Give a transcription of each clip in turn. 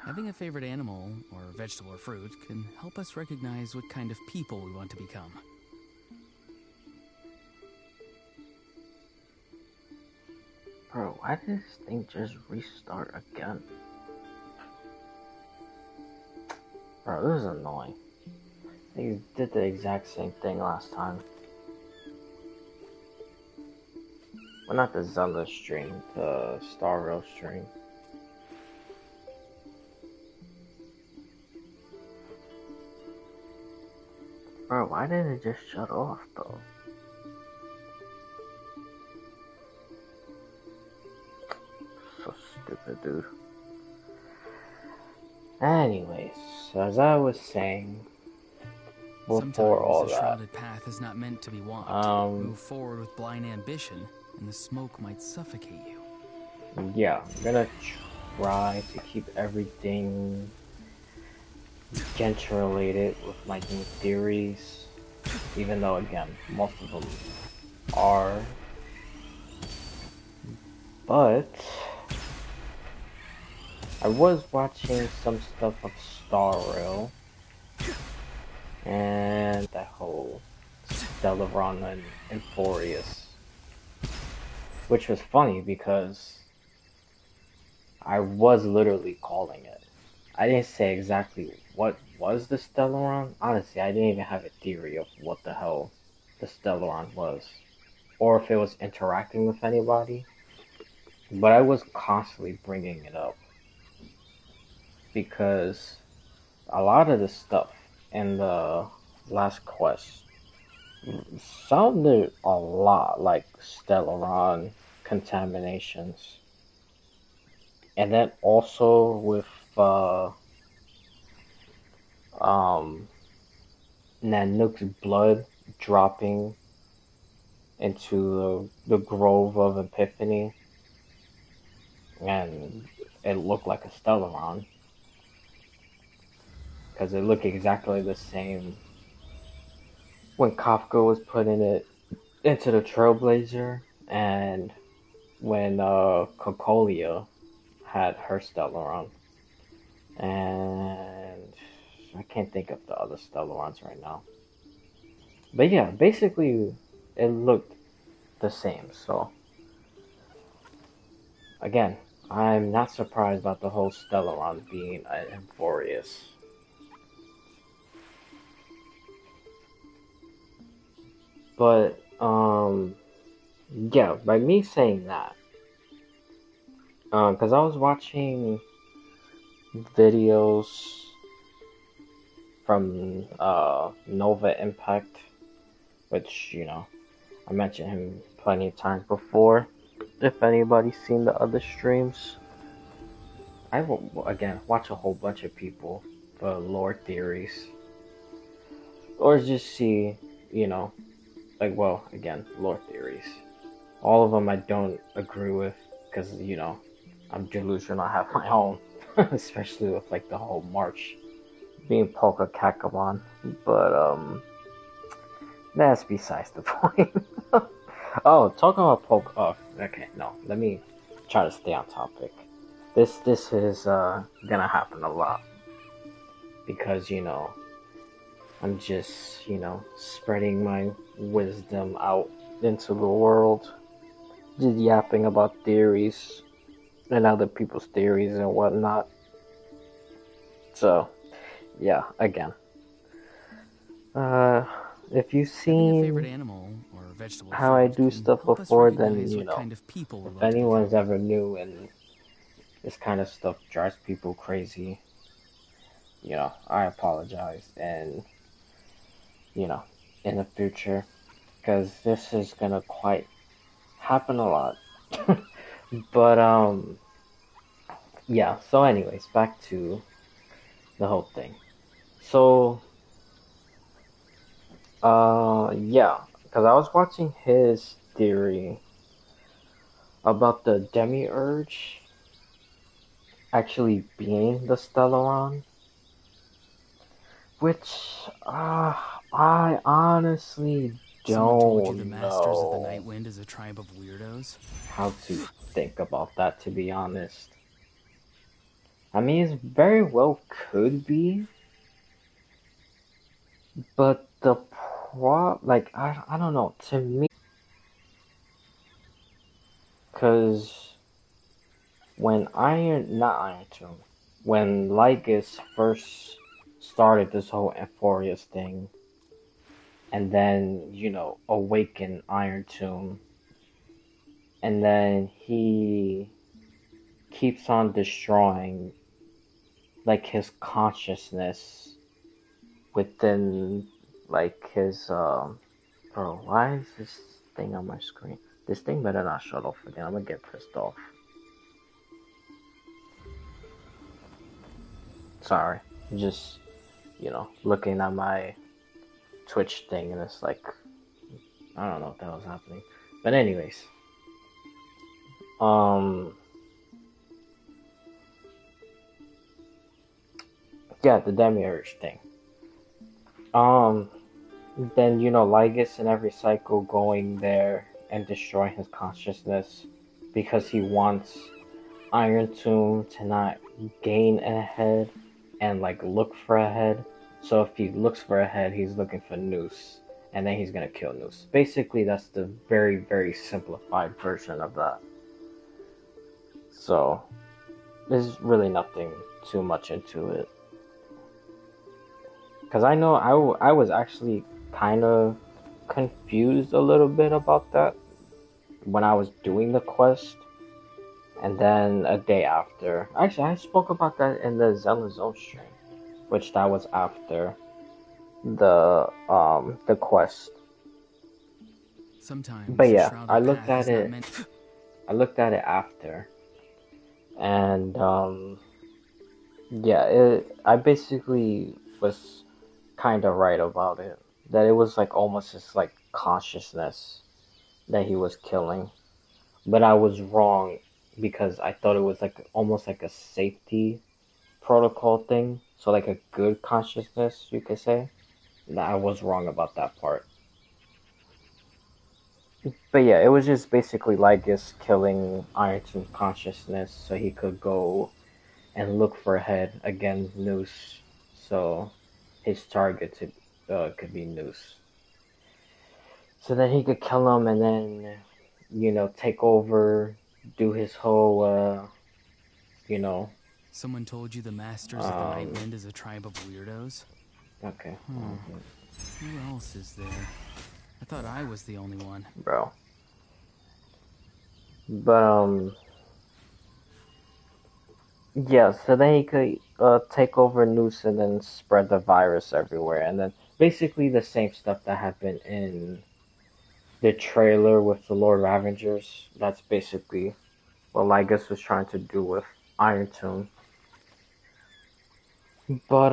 Having a favorite animal, or vegetable or fruit, can help us recognize what kind of people we want to become. Bro, why did this thing just restart again? Bro, this is annoying. They did the exact same thing last time. Well, not the Zelda stream, the Star Rail stream. Bro, why did it just shut off though? So stupid, dude. Anyways, as I was saying before all Sometimes a that, shrouded path is not meant to be walked. Move forward with blind ambition, and the smoke might suffocate you. Yeah, I'm gonna try to keep everything Genshin related with my new theories, even though again most of them are, but I was watching some stuff of Star Rail and that whole Stellaron and Euphorius, which was funny because I was literally calling it. I didn't say exactly what was the Stellaron. Honestly, I didn't even have a theory of what the hell the Stellaron was, or if it was interacting with anybody. But I was constantly bringing it up because a lot of the stuff in the last quest sounded a lot like Stellaron contaminations. And then also with um, Nanook's blood dropping into the Grove of Epiphany, and it looked like a Stellaron because it looked exactly the same when Kafka was putting it into the Trailblazer, and when Cocolia had her Stellaron, and I can't think of the other Stellarons right now. But yeah, basically it looked the same. So again, I'm not surprised about the whole Stellaron being an Euphorius. But yeah, by me saying that, because I was watching videos from Nova Impact, which I mentioned him plenty of times before. If anybody's seen the other streams, I will again watch a whole bunch of people for lore theories, or just see, again, lore theories. All of them I don't agree with because I'm delusional. I have my own, especially with like the whole March being Polka Kakamon. But that's besides the point. Oh, talking about Polka. Oh, okay, no. Let me try to stay on topic. This is gonna happen a lot because I'm just spreading my wisdom out into the world, just yapping about theories and other people's theories and whatnot. So yeah, again, if you've Having a favorite seen animal or vegetable or how I fruit do can stuff help us before, then recognize what kind of people we if want to anyone's become. ever new and this kind of stuff drives people crazy, I apologize, and in the future, because this is gonna quite happen a lot. But yeah. So, anyways, back to the whole thing. So, yeah, because I was watching his theory about the Demiurge actually being the Stellaron, which I honestly Someone told you the don't Masters of the know Night Wind is a tribe of weirdos? how to think about that, to be honest. I mean, it very well could be, but the like, I don't know, to me, because when not Iron Tomb, when Lygus first started this whole Amphorius thing, and then, awakened Iron Tomb, and then he keeps on destroying, like, his consciousness within, like, his, bro, why is this thing on my screen? This thing better not shut off again. I'm gonna get pissed off. Sorry. Just, looking at my Twitch thing and it's like, I don't know what the hell's happening. But anyways. Yeah, the Demiurge thing. Then, Lygus in every cycle going there and destroying his consciousness because he wants Iron Tomb to not gain a head and, like, look for a head. So if he looks for a head, he's looking for Noose, and then he's gonna kill Noose. Basically, that's the very, very simplified version of that. So, there's really nothing too much into it. Because I know I was actually kind of confused a little bit about that when I was doing the quest. And then a day after, actually I spoke about that in the Zelda Zone stream, which that was after the quest. Sometimes, but yeah, I looked at it. I looked at it after, and yeah, I basically was kind of right about it. That it was like almost just like consciousness that he was killing, but I was wrong because I thought it was like almost like a safety protocol thing. So like a good consciousness, you could say. I was wrong about that part. But yeah, it was just basically Lygus killing Ironton's consciousness so he could go and look for a head against Noose. So his target could be Noose. So then he could kill him and then, take over, do his whole, Someone told you the Masters of the Night Wind is a tribe of weirdos? Okay. Who else is there? I thought I was the only one. Bro. But, yeah, so then he could take over Noose and then spread the virus everywhere. And then basically the same stuff that happened in the trailer with the Lord Ravengers. That's basically what Lygus was trying to do with Iron Tomb. But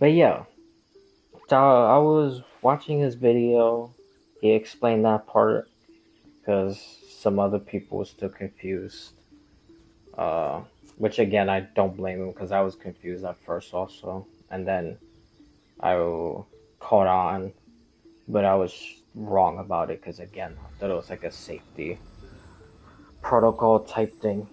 yeah. So I was watching his video. He explained that part because some other people were still confused. Which again, I don't blame him because I was confused at first also. And then I caught on, but I was wrong about it because again, I thought it was like a safety protocol type thing.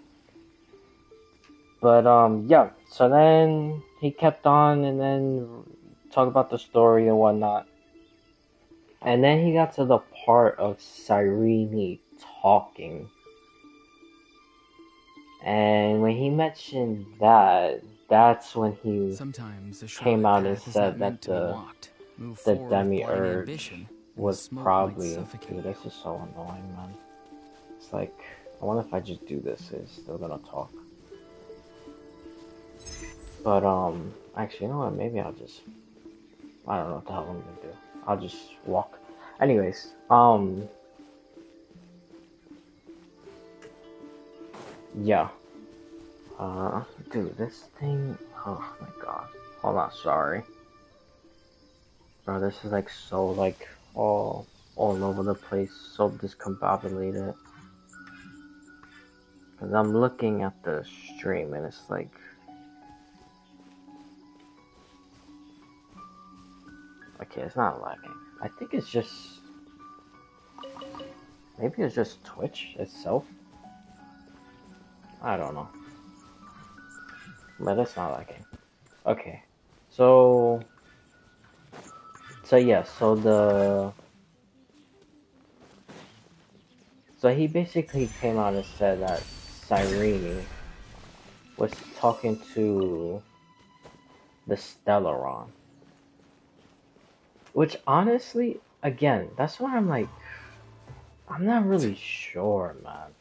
But yeah, so then he kept on and then talked about the story and whatnot. And then he got to the part of Cyrene talking. And when he mentioned that, that's when he came out and said that the Demiurge was probably... Dude, this is so annoying, man. It's like, I wonder if I just do this, it's still gonna talk. But, actually, you know what, maybe I'll just... I don't know what the hell I'm gonna do. I'll just walk. Anyways, yeah. Dude, this thing... Oh my god. Hold on, sorry. Bro, this is like so, like, all over the place, so discombobulated. Because I'm looking at the stream and it's like... Okay, it's not lagging. I think it's just... Maybe it's just Twitch itself. I don't know. But that's not liking. Okay. So yeah, so he basically came out and said that Cyrene was talking to the Stellaron. Which honestly, again, that's why I'm like, I'm not really sure, man.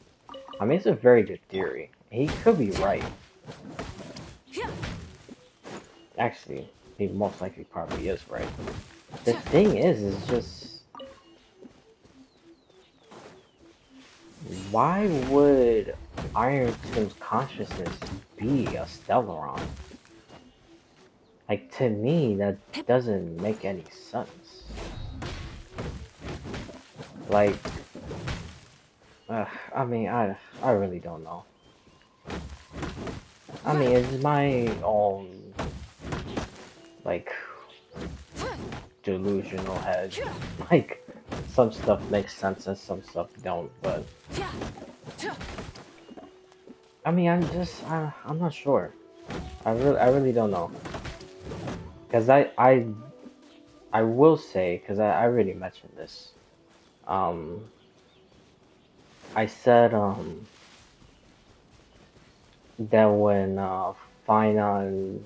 I mean, it's a very good theory. He could be right. Actually, he most likely probably is right. The thing is just, why would Ironton's consciousness be a Stellaron? Like, to me, that doesn't make any sense. Like, I mean, I really don't know. I mean, it's my own, like, delusional head. Like, some stuff makes sense and some stuff don't, but I mean, I'm not sure. I really don't know. Cause I will say, cause I already mentioned this. I said that when Finon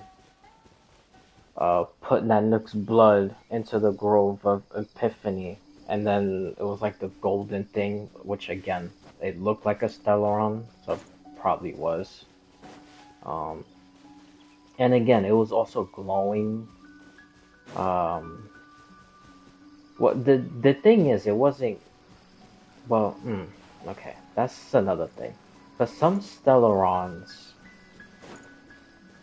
put Nanook's blood into the Grove of Epiphany, and then it was like the golden thing, which again, it looked like a Stellaron, so it probably was. And again, it was also glowing. What the thing is, it wasn't. Well, okay, that's another thing. But some Stellarons,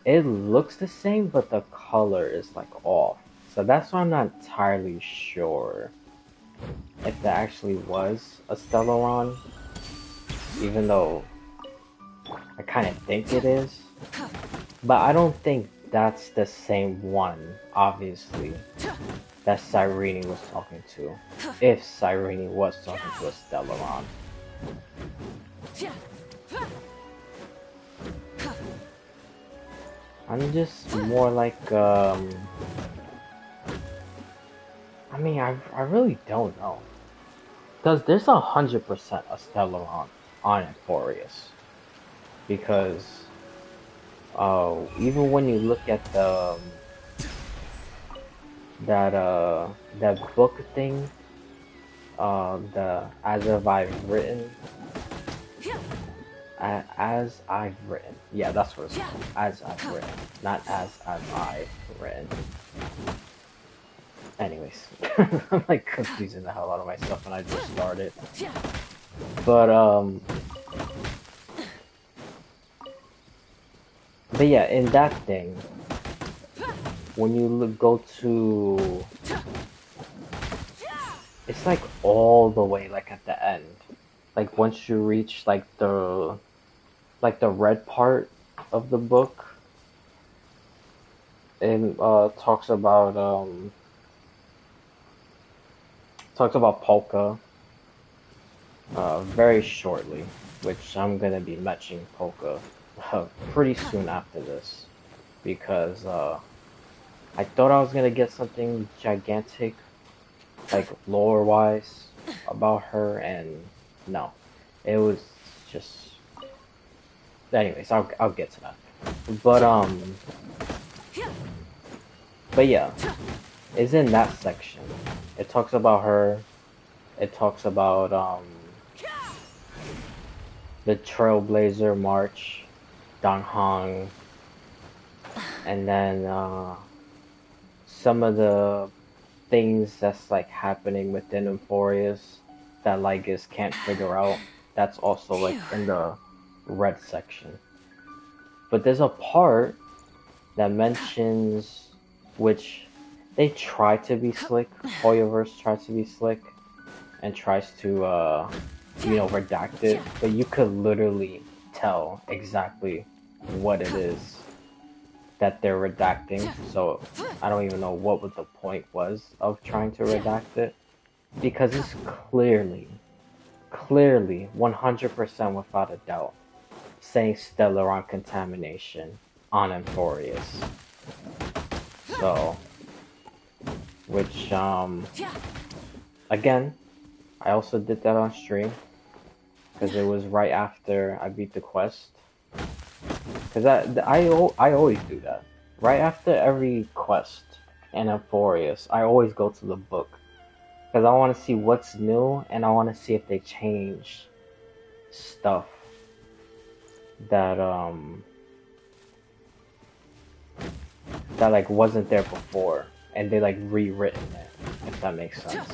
it looks the same, but the color is like off. So that's why I'm not entirely sure if that actually was a Stellaron, even though I kind of think it is. But I don't think that's the same one, obviously, that Cyrene was talking to. If Cyrene was talking to a Stellaron. I'm just more like, I mean, I really don't know. Because there's 100% a Stellaron on Emporius. Because, even when you look at the, that book thing, the As If I've Written, As I've Written. Yeah, that's what it's called. As I've Written. Not As Have I Written. Anyways. I'm like confusing the hell out of myself when I just started. But yeah, in that thing, when you go to, it's like all the way like at the end. Like once you reach like the red part of the book, it talks about Polka very shortly, which I'm gonna be mentioning Polka pretty soon after this, because I thought I was gonna get something gigantic, like lore-wise, about her, and no, it was just. Anyways, I'll get to that. But yeah, it's in that section. It talks about her. It talks about the Trailblazer March, Danghang, and then some of the things that's like happening within Emporius that Lygus can't figure out. That's also like in the red section. But there's a part that mentions, which they try to be slick, Hoyoverse tries to be slick and tries to redact it, but you could literally tell exactly what it is that they're redacting, so I don't even know what the point was of trying to redact it, because it's clearly 100% without a doubt saying Stellaron contamination on Emporius. So, which, again, I also did that on stream, because it was right after I beat the quest. Because I always do that. Right after every quest in Emporius, I always go to the book. Because I want to see what's new, and I want to see if they change stuff that, that, like, wasn't there before. And they, like, rewritten it, if that makes sense.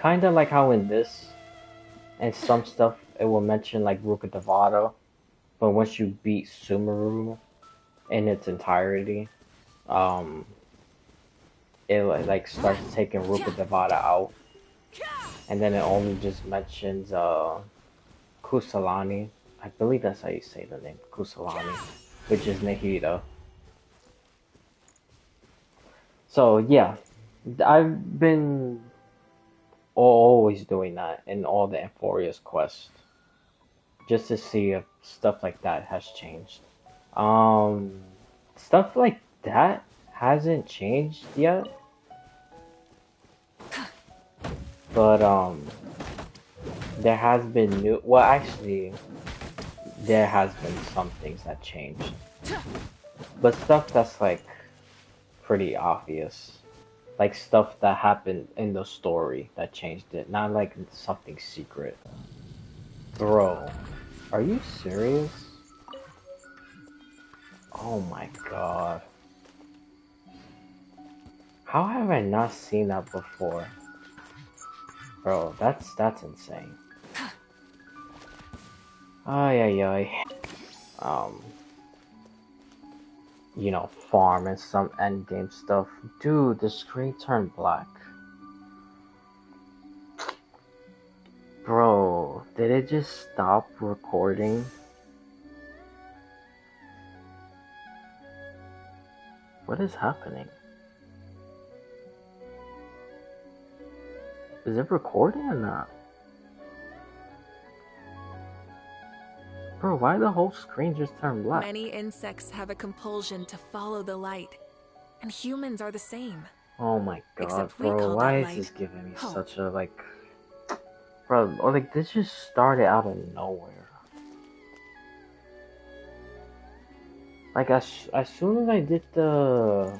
Kinda like how in this, and some stuff, it will mention, like, Ruka Devata. But once you beat Sumeru in its entirety, it like starts taking Ruka Devata out, and then it only just mentions Kusalani. I believe that's how you say the name, Kusalani, which is Nahida. So yeah, I've been always doing that in all the Emporius quests, just to see if stuff like that has changed. Stuff like that hasn't changed yet, but there has been new. Well, actually, there has been some things that changed, but stuff that's like pretty obvious, like stuff that happened in the story that changed it, not like something secret. Bro, are you serious? Oh my god. How have I not seen that before? Bro, that's insane. Ay ay ay. You know, farm and some endgame stuff. Dude, the screen turned black. Bro, did it just stop recording? What is happening? Is it recording or not? Bro, why the whole screen just turned black? Many insects have a compulsion to follow the light, and humans are the same. Oh my god, bro, why is this giving me such a, like... Bro, like, this just started out of nowhere. Like, as soon as I did the...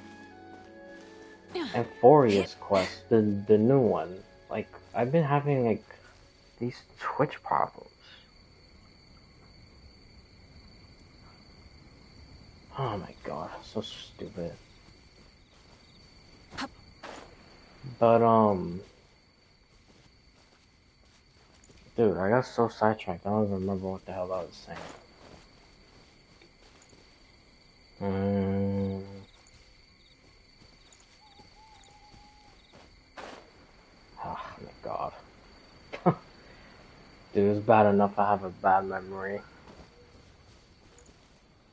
Emporius quest, the new one, like, I've been having, like, these Twitch problems. Oh my god, so stupid. But, dude, I got so sidetracked, I don't even remember what the hell I was saying. Oh my god. Dude, it's bad enough I have a bad memory.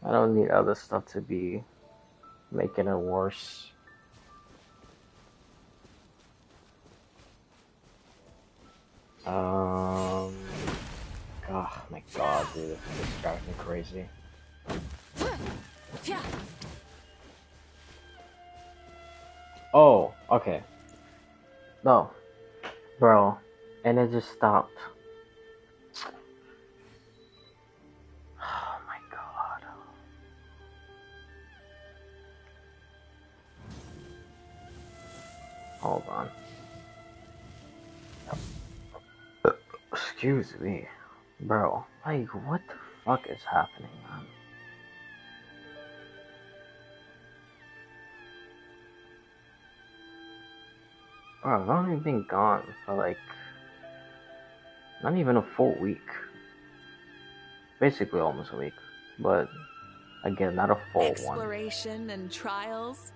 I don't need other stuff to be making it worse. Oh my god, dude, this drives me crazy. Oh, okay. No. Bro, and it just stopped. Oh my god. Hold on. Excuse me. Bro, like, what the fuck is happening, man? Bro, I've only been gone for, like, not even a full week. Basically almost a week. But, again, not a full Exploration and trials.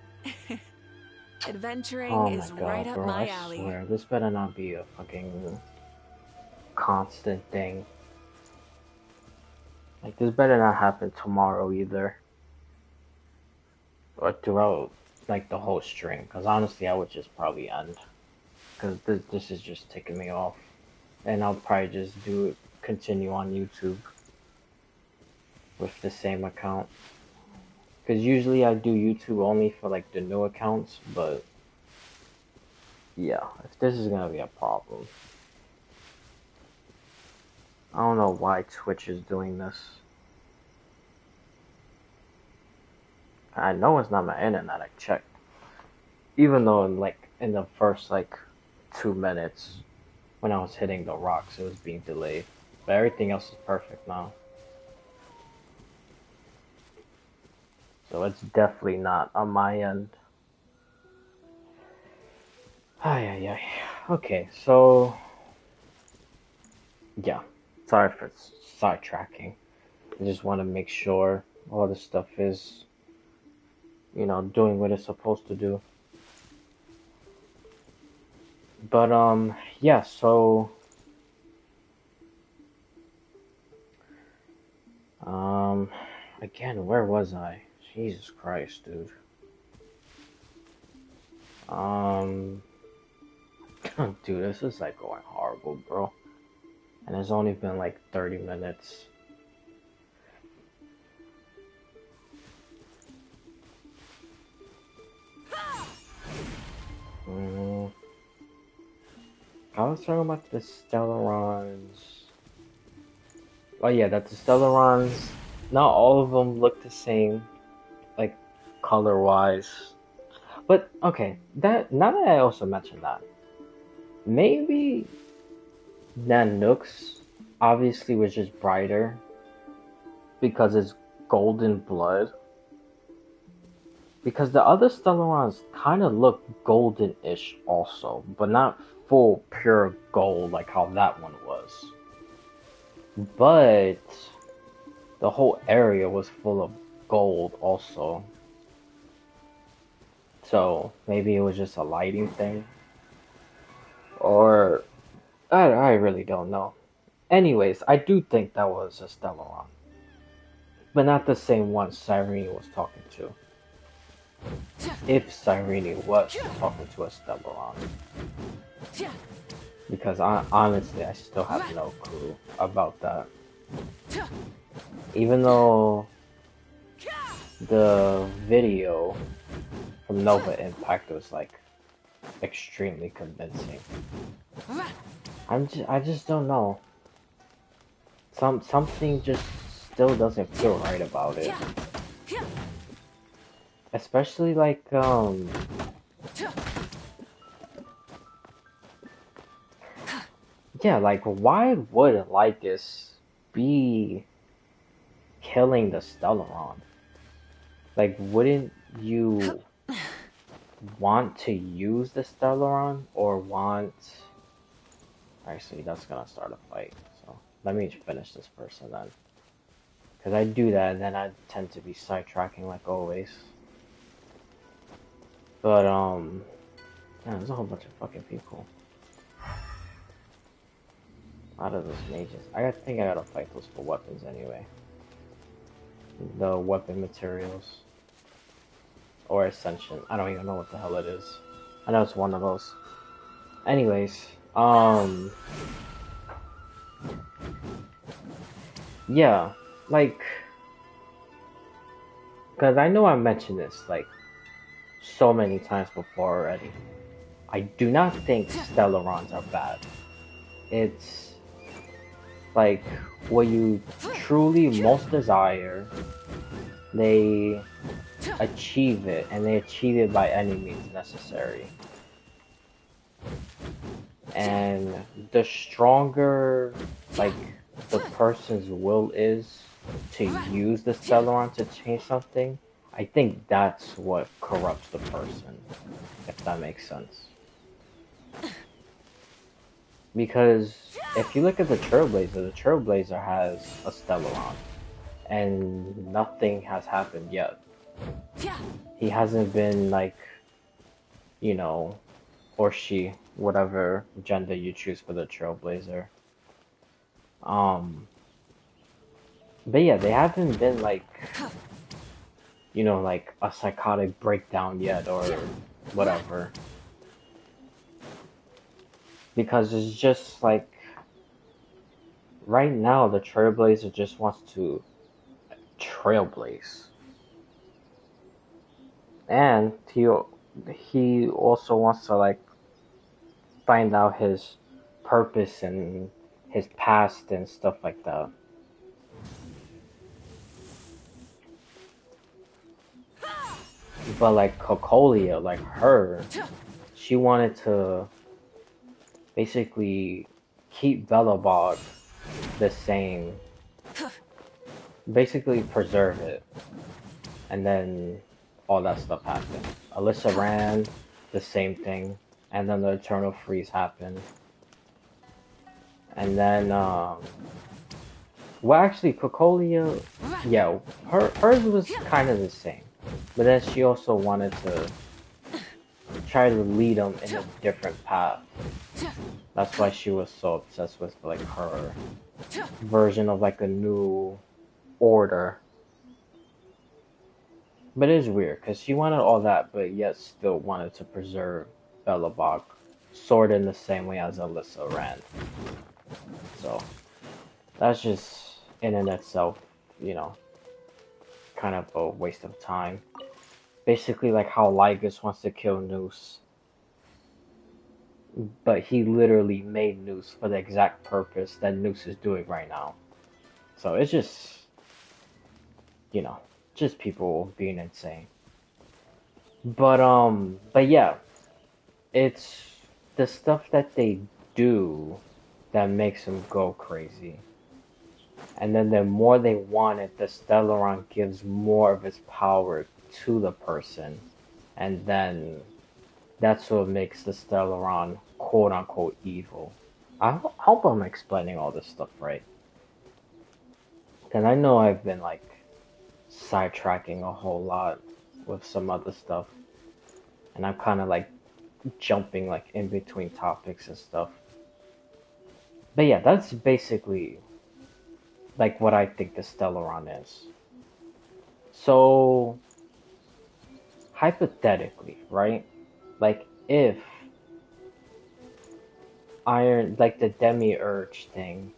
Adventuring is God, right up bro, my I alley. swear, this better not be a fucking constant thing. Like, this better not happen tomorrow either. Or throughout, like, the whole string. Because honestly, I would just probably end. Because this is just ticking me off. And I'll probably just continue on YouTube. with the same account. Because usually I do YouTube only for like the new accounts, but yeah, if this is gonna be a problem. I don't know why Twitch is doing this. I know it's not my internet, I checked. Even though in the first like 2 minutes when I was hitting the rocks it was being delayed. But everything else is perfect now. So it's definitely not on my end. Ay. Okay, so yeah. Sorry for sidetracking. I just want to make sure all this stuff is, doing what it's supposed to do. But yeah, so again, where was I? Jesus Christ, dude. Dude, this is like going horrible, bro. And it's only been like 30 minutes. I was talking about the Stellarons. Oh yeah, that the Stellarons, not all of them look the same, like color-wise. But okay, now that I also mentioned that, maybe Nanook's obviously was just brighter because it's golden blood. Because the other Stellarons kind of look golden-ish also, but not full pure gold like how that one was. But the whole area was full of gold also. So maybe it was just a lighting thing. Or I really don't know. Anyways, I do think that was a Stellaron. But not the same one Cyrene was talking to. If Cyrene was talking to a Stellaron. Because honestly, I still have no clue about that. Even though the video from Nova Impact was like extremely convincing. I just don't know. Something just still doesn't feel right about it. Especially like yeah, like why would Lycus be killing the Stellaron? Like wouldn't you want to use the Stellaron or want... Actually, that's gonna start a fight, so let me finish this person then. Because I do that and then I tend to be sidetracking like always. But, yeah, there's a whole bunch of fucking people. Out of those mages. I think I gotta fight those for weapons anyway. The weapon materials. Or Ascension. I don't even know what the hell it is. I know it's one of those. Anyways, yeah, like, because I know I mentioned this, like, so many times before already. I do not think Stellarons are bad. It's, like, what you truly most desire, they achieve it, and they achieve it by any means necessary. And the stronger, like, the person's will is to use the Stellaron to change something, I think that's what corrupts the person, if that makes sense. Because if you look at the Trailblazer has a Stellaron, and nothing has happened yet. He hasn't been, like, you know, or she, whatever gender you choose for the Trailblazer. But yeah, they haven't been like, you know, like a psychotic breakdown yet or whatever. Because it's just like, right now the Trailblazer just wants to trailblaze. And he also wants to like find out his purpose and his past and stuff like that. But like Cocolia, like her, she wanted to basically keep Belobog the same, basically preserve it, and then all that stuff happened. Alyssa ran, the same thing, and then the Eternal Freeze happened. And then, well, actually, Cocolia, yeah, hers was kind of the same. But then she also wanted to try to lead them in a different path. That's why she was so obsessed with, like, her version of, like, a new order. But it is weird, because she wanted all that, but yet still wanted to preserve Belobog, sort of in the same way as Alyssa ran. So, that's just, in and itself, you know, kind of a waste of time. Basically like how Lygus wants to kill Noose. But he literally made Noose for the exact purpose that Noose is doing right now. So it's just, you know, just people being insane. But yeah, it's the stuff that they do that makes them go crazy. And then the more they want it, the Stellaron gives more of its power to the person. And then that's what makes the Stellaron quote unquote evil. I hope I'm explaining all this stuff right. Because I know I've been like sidetracking a whole lot with some other stuff. And I'm kind of like jumping like in between topics and stuff. But yeah, that's basically like what I think the Stellaron is. So, hypothetically, right? Like if Iron, like the Demiurge thing,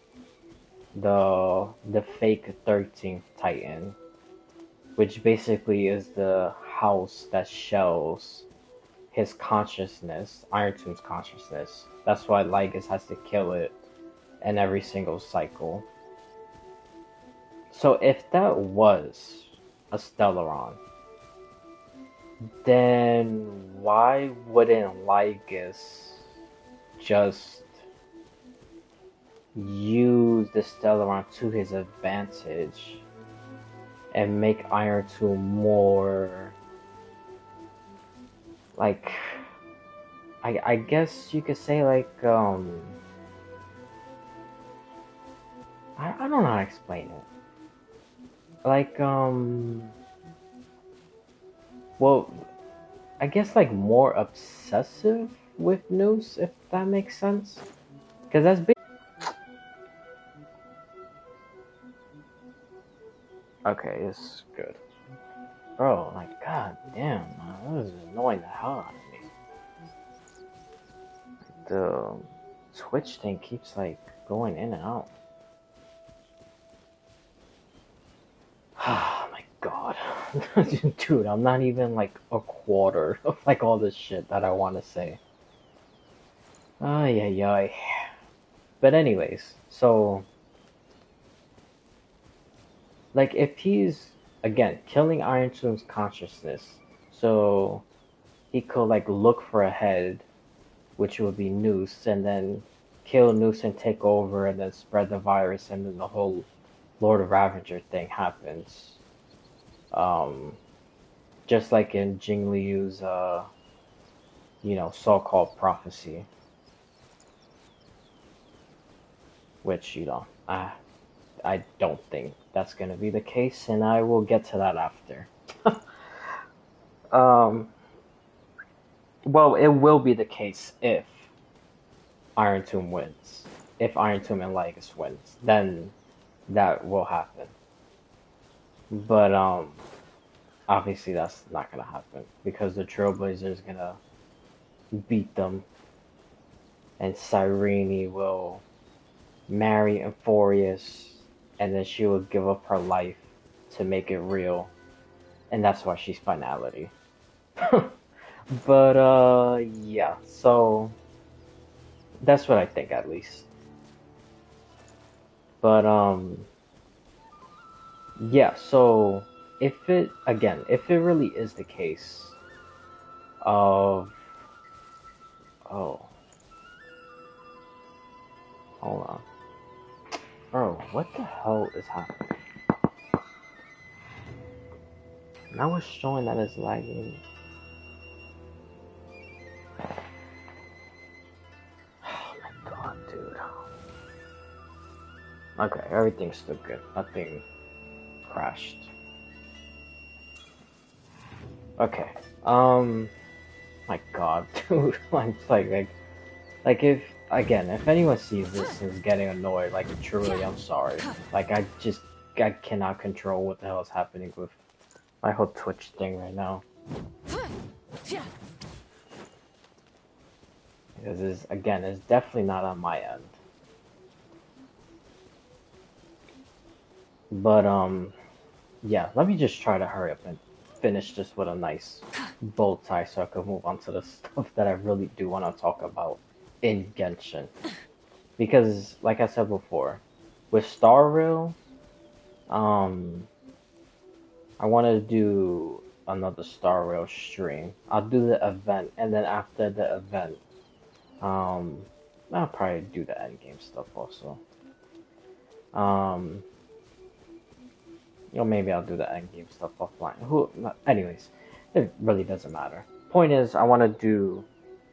the fake 13th Titan, which basically is the house that shells his consciousness, Iron Tomb's consciousness. That's why Lygus has to kill it in every single cycle. So if that was a Stellaron, then why wouldn't Lygus just use the Stellaron to his advantage and make Iron Tomb more like, I guess you could say like, I don't know how to explain it. Like, well, I guess like more obsessive with Noose, if that makes sense. Because that's big. Okay, it's good. Bro, like, god damn, man, this is annoying the hell out of me. The Twitch thing keeps like going in and out. Oh my god. Dude, I'm not even like a quarter of like all this shit that I want to say. Ay, ay, ay. But anyways, so like if he's again killing Iron Tomb's consciousness, so he could like look for a head, which would be Noose, and then kill Noose and take over and then spread the virus, and then the whole Lord of Ravager thing happens. Just like in Jing Liu's you know, so-called prophecy. Which, you know, I don't think that's gonna be the case, and I will get to that after. Well, it will be the case if Iron Tomb wins. If Iron Tomb and Lygus wins, then that will happen. But obviously that's not gonna happen because the Trailblazer is gonna beat them, and Cyrene will marry Euphorius, and then she will give up her life to make it real, and that's why she's finality. But yeah, so that's what I think at least. But yeah, so if it really is the case of oh, hold on. Bro, what the hell is happening? Now it's showing that it's lagging. Oh my god, dude. Okay, everything's still good. Nothing crashed. Okay. My god, dude. I'm like if anyone sees this and is getting annoyed, like truly, I'm sorry. Like I cannot control what the hell is happening with my whole Twitch thing right now. Because it's definitely not on my end. But yeah, let me just try to hurry up and finish this with a nice bow tie so I can move on to the stuff that I really do want to talk about in Genshin. Because, like I said before, with Star Rail, I want to do another Star Rail stream. I'll do the event, and then after the event, I'll probably do the endgame stuff also. Maybe I'll do the endgame stuff offline. Anyways, it really doesn't matter. Point is, I want to do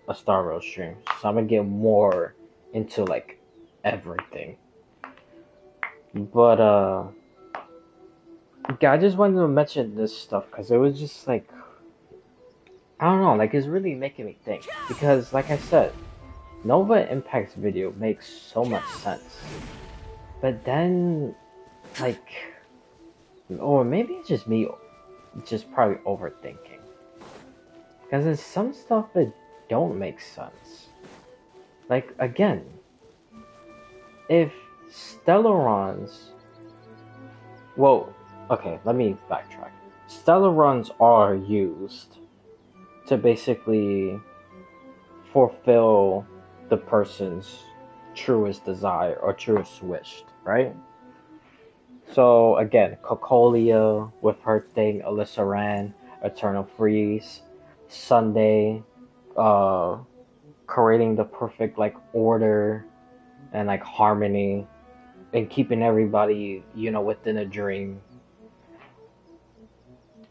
a Star Rail stream, so I'm gonna get more into like everything. But I just wanted to mention this stuff because it was just like, I don't know, like it's really making me think. Because like I said, Nova Impact's video makes so much sense. But then, like, or maybe it's just me, just probably overthinking. Because there's some stuff that don't make sense. Like, again, if Stellarons... Well, okay, let me backtrack. Stellarons are used to basically fulfill the person's truest desire or truest wish, right? So again, Cocolia with her thing, Alyssa Ran, Eternal Freeze, Sunday, creating the perfect like order and like harmony and keeping everybody, within a dream.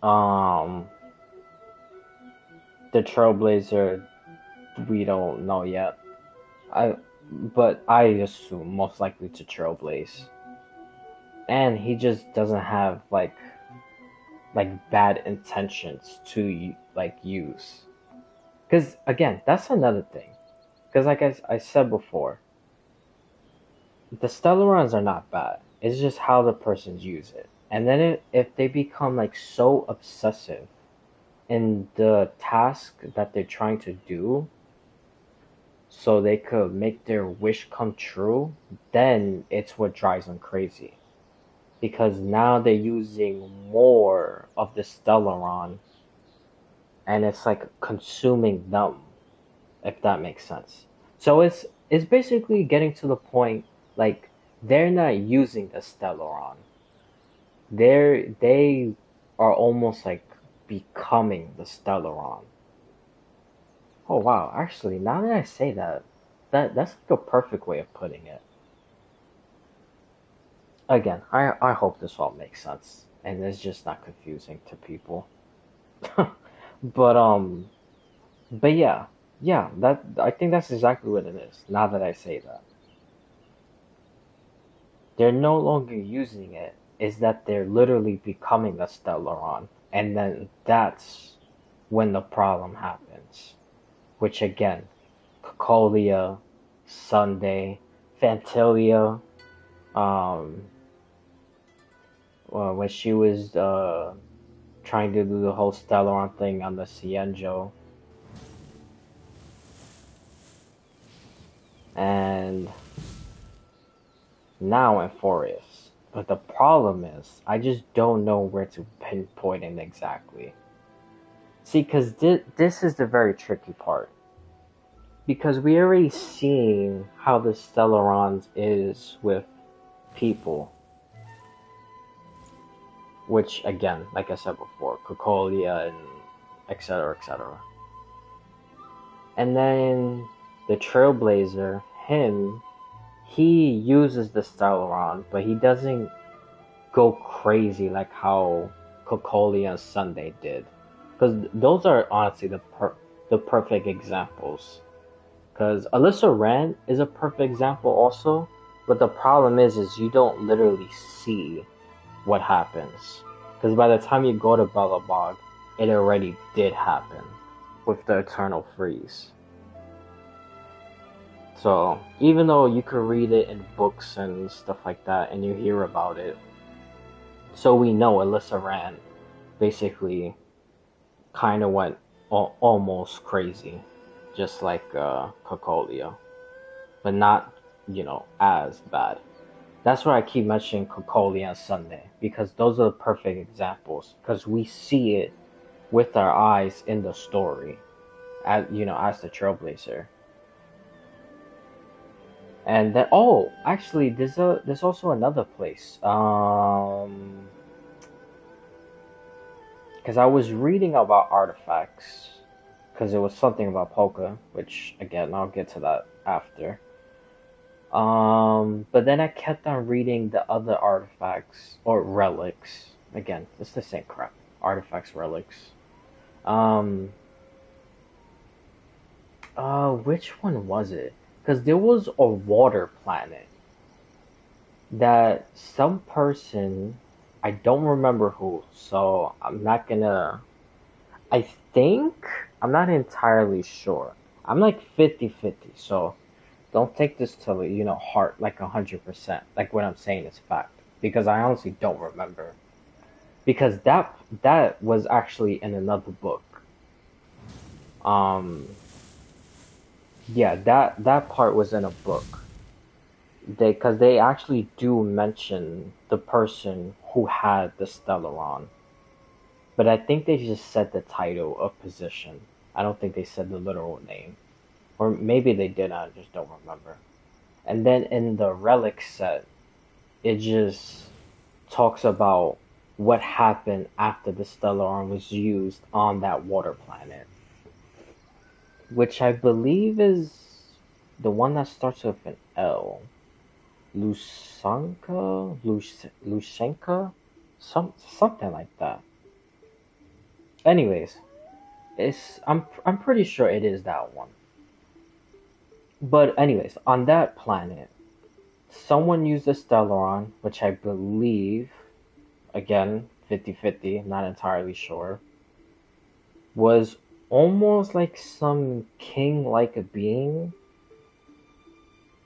The Trailblazer, we don't know yet. But I assume most likely to Trailblaze. And he just doesn't have like bad intentions to like use. Because again, that's another thing. Because like I said before, the Stellarons are not bad. It's just how the persons use it. And then if they become like so obsessive in the task that they're trying to do, so they could make their wish come true, then it's what drives them crazy. Because now they're using more of the Stellaron, and it's like consuming them, if that makes sense. So it's basically getting to the point like they're not using the Stellaron. They are almost like becoming the Stellaron. Oh wow, actually now that I say that's like a perfect way of putting it. Again, I hope this all makes sense and it's just not confusing to people. but yeah, that I think that's exactly what it is. Now that I say that, they're no longer using it. Is that they're literally becoming a Stellaron, and then that's when the problem happens. Which again, Cocolia, Sunday, Phantilia, when she was trying to do the whole Stellaron thing on the Cienjo. And now Amphorius. But the problem is, I just don't know where to pinpoint it exactly. See, because this is the very tricky part. Because we already seen how the Stellarons is with people. Which, again, like I said before, Cocolia and etc., etc. And then the Trailblazer, him, he uses the Stellaron, but he doesn't go crazy like how Cocolia and Sunday did. Because those are honestly the perfect examples. Because Alyssa Rand is a perfect example also, but the problem is you don't literally see what happens. Because by the time you go to Belobog, it already did happen with the Eternal Freeze. So, even though you could read it in books and stuff like that, and you hear about it, so we know Alyssa Rand basically kind of went almost crazy, just like Cocolia, but not, as bad. That's why I keep mentioning Cocolia and Sunday, because those are the perfect examples, because we see it with our eyes in the story, as the Trailblazer. And then, actually, there's also another place. Because I was reading about artifacts, because it was something about Polka, which again I'll get to that after. But then I kept on reading the other artifacts or relics. Again, it's the same crap. Artifacts, relics. Which one was it? Because there was a water planet that some person, I don't remember who, so I'm not gonna. I think, I'm not entirely sure. I'm like 50-50, so don't take this to, heart like 100%. Like what I'm saying is fact. Because I honestly don't remember. Because that was actually in another book. Yeah, that part was in a book. Because they actually do mention the person who had the Stellaron. But I think they just said the title of position. I don't think they said the literal name. Or maybe they did, I just don't remember. And then in the relic set, it just talks about what happened after the Stellaron was used on that water planet. Which I believe is the one that starts with an L. Lushanka? Lushenka? Something like that. Anyways, I'm pretty sure it is that one. But anyways, on that planet, someone used a Stellaron, which I believe, again, 50-50, not entirely sure, was almost like some king-like a being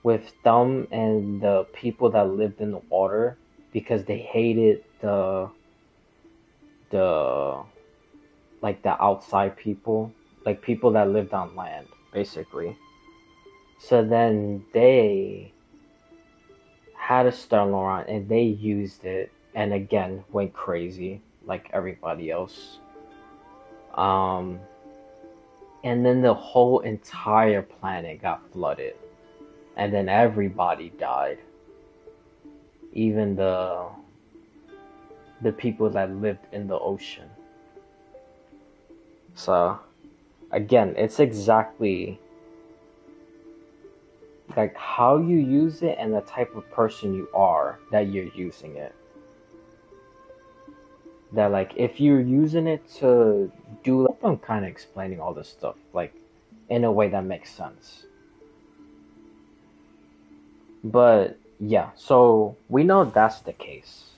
with them and the people that lived in the water because they hated the outside people, like people that lived on land, basically. So then they had a Stellaron and they used it and again went crazy like everybody else. And then the whole entire planet got flooded. And then everybody died. Even the people that lived in the ocean. So, again, it's exactly like how you use it and the type of person you are that you're using it. That like if you're using it to do, I hope I'm kind of explaining all this stuff like in a way that makes sense. But yeah, so we know that's the case.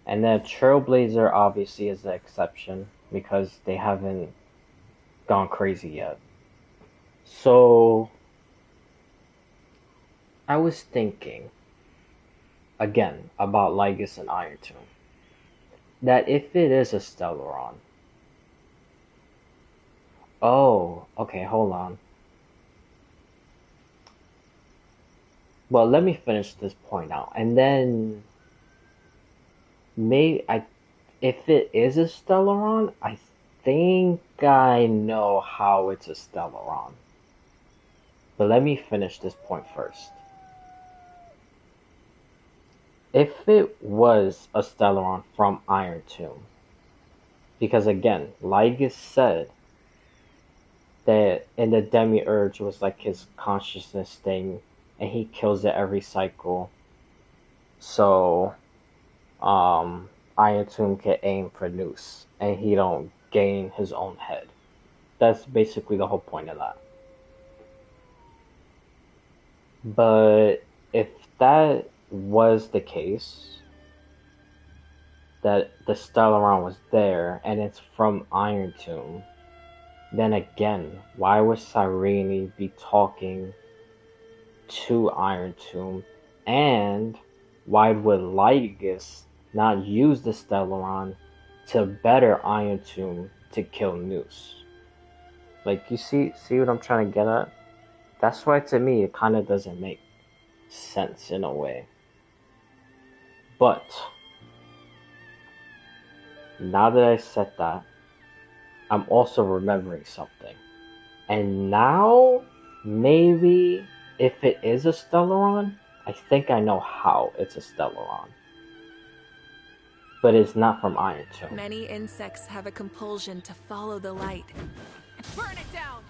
And then Trailblazer obviously is the exception because they haven't gone crazy yet. So I was thinking again about Lygus and Iron Tomb. That if it is a Stellaron. Oh, okay, hold on. Well, let me finish this point out. And then if it is a Stellaron, I think I know how it's a Stellaron. But let me finish this point first. If it was a Stellaron from Iron Tomb, because again, Lygus said that in the Demiurge was like his consciousness thing, and he kills it every cycle. So, Iron Tomb can aim for Noose, and he don't gain his own head. That's basically the whole point of that. But if that was the case, that the Stellaron was there, and it's from Iron Tomb, then again, why would Cyrene be talking to Iron Tomb, and why would Lygus not use the Stellaron to better Iron Tomb to kill Noose? Like, you see what I'm trying to get at? That's why, to me, it kind of doesn't make sense in a way. But now that I said that, I'm also remembering something. And now, maybe, if it is a Stellaron, I think I know how it's a Stellaron. But it's not from Iron Tomb. Many insects have a compulsion to follow the light and burn it down.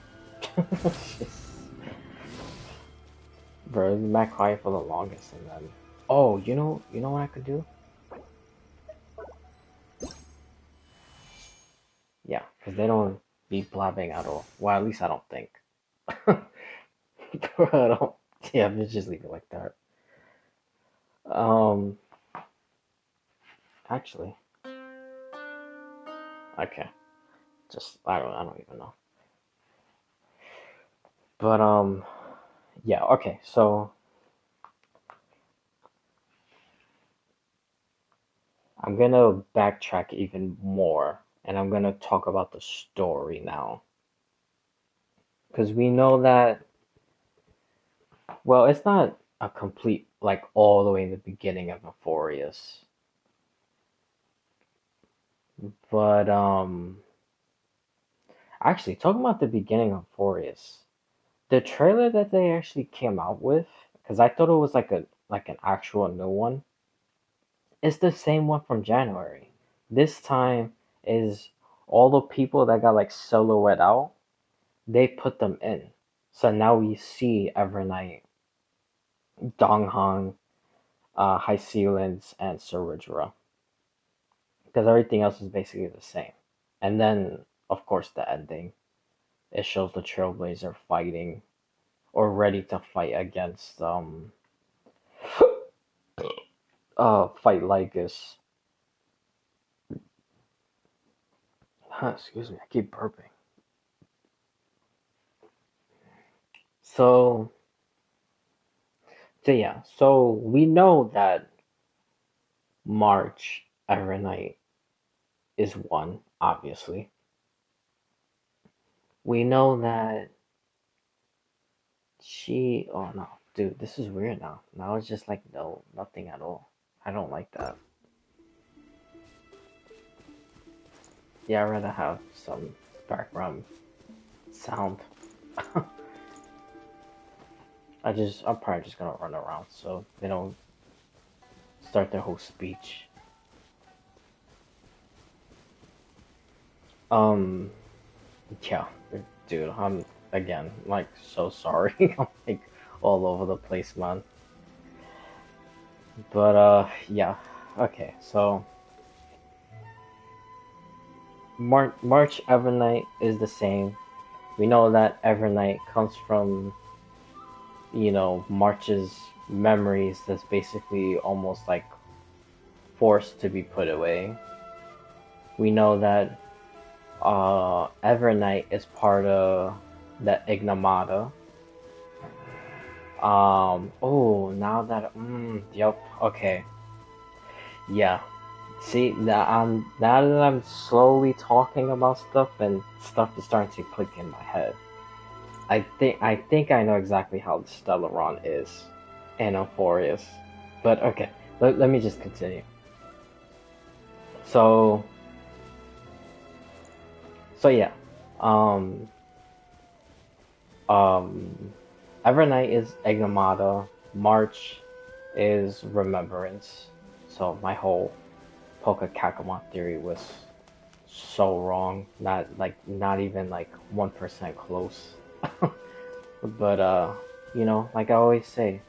Bro, it's been that quiet for the longest, and then... Oh, you know what I could do? Yeah, because they don't be blabbing at all. Well, at least I don't think. I don't... Yeah, let's just leave it like that. Actually... Okay. Just, I don't even know. But, yeah, okay, so... I'm gonna backtrack even more, and I'm gonna talk about the story now. Because we know that... Well, it's not a complete, like, all the way in the beginning of Euphorius. But, actually, talking about the beginning of Euphorius, the trailer that they actually came out with, because I thought it was like an actual new one, it's the same one from January. This time is all the people that got like silhouette out, they put them in. So now we see Evernight, Donghong, Hysealins, and Saridra. Because everything else is basically the same. And then, of course, the ending. It shows the Trailblazer fighting, or ready to fight against, fight Lygus. Excuse me, I keep burping. So yeah, so we know that March Evernight is one, obviously. We know that she... Oh no, dude, this is weird now. Now it's just like, no, nothing at all. I don't like that. Yeah, I'd rather have some background sound. I'm probably just gonna run around so they don't start their whole speech. Yeah, dude, I'm, again, like, so sorry. I'm, like, all over the place, man. But, yeah. Okay, so... March Evernight is the same. We know that Evernight comes from, March's memories that's basically almost, like, forced to be put away. We know that Evernight is part of the Ignomata. Now that... Yep, okay. Yeah. See, now that I'm slowly talking about stuff, and stuff is starting to click in my head. I think I know exactly how the Stellaron is in Euphorius. But okay, let me just continue. So yeah. Um Evernight is Ignomata. March is Remembrance. So my whole Polka Kakamon theory was so wrong. Not even like 1% close. But you know, like I always say,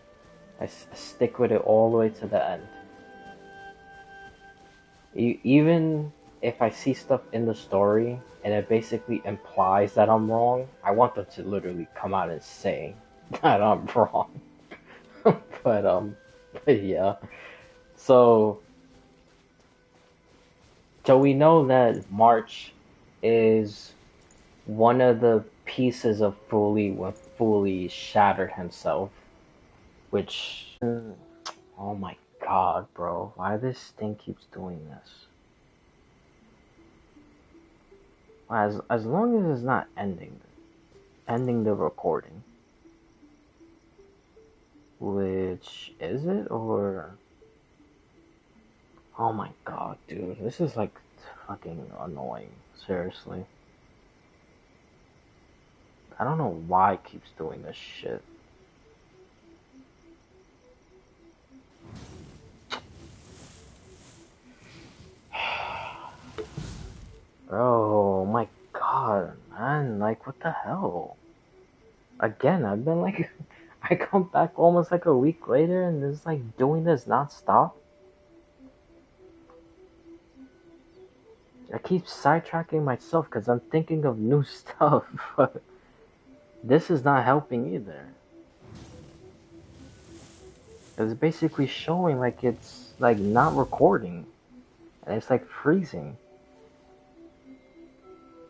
I stick with it all the way to the end. Even if I see stuff in the story and it basically implies that I'm wrong, I want them to literally come out and say that I'm wrong. but but yeah. So we know that March is one of the pieces of Fully when Fully shattered himself, which oh my god, bro, why this thing keeps doing this? As long as it's not ending the recording, which is it or? Oh my god, dude, this is like fucking annoying. Seriously. I don't know why it keeps doing this shit. Bro, my god, man, like what the hell? Again, I've been like, I come back almost like a week later and it's like doing this non-stop. I keep sidetracking myself because I'm thinking of new stuff, but this is not helping either. It's basically showing like it's like not recording, and it's like freezing.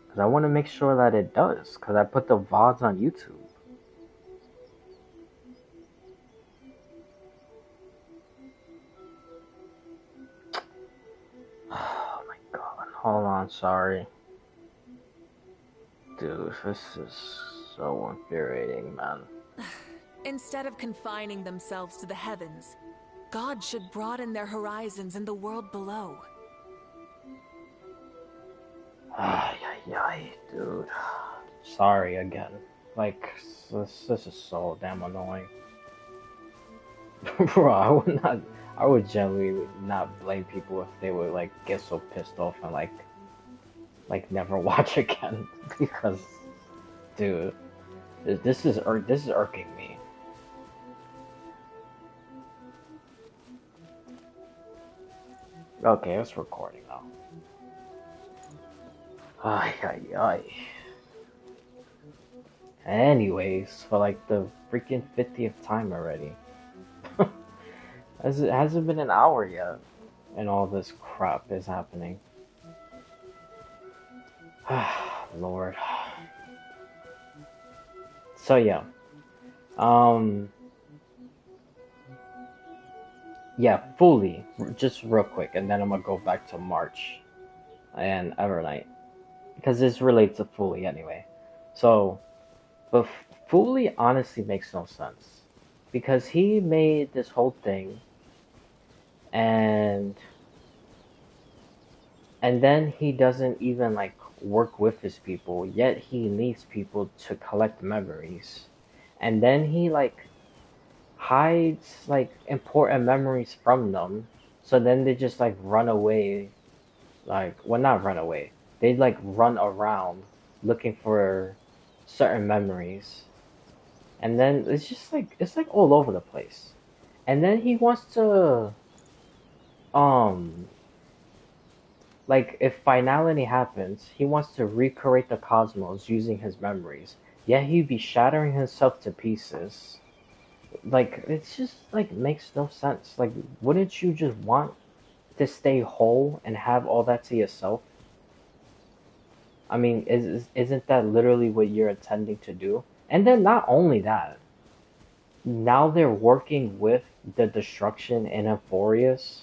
Because I want to make sure that it does, because I put the VODs on YouTube. Oh my god, hold on, sorry. Dude, this is so infuriating, man. Instead of confining themselves to the heavens, God should broaden their horizons in the world below. Ay, dude. Sorry again. Like, this is so damn annoying. Bro, I would generally not blame people if they would, like, get so pissed off and, like never watch again. Because, dude, this is irking me. Okay, it's recording now. Ay. Anyways, for like the freaking 50th time already. It hasn't been an hour yet, and all this crap is happening. Lord. So yeah. Yeah, Fully, just real quick, and then I'm gonna go back to March and Evernight. Because this relates to Fully anyway. So, but Fully honestly makes no sense. Because he made this whole thing, and then he doesn't even like work with his people, yet he needs people to collect memories. And then he like hides like important memories from them, so then they just like run away, like, well, not run away, they like run around looking for certain memories, and then it's just like it's like all over the place. And then he wants to um like, if finality happens, he wants to recreate the cosmos using his memories, yet he'd be shattering himself to pieces. Like, it's just like makes no sense. Like, wouldn't you just want to stay whole and have all that to yourself? I mean, isn't that literally what you're intending to do? And then not only that, now they're working with the destruction in Euphorius.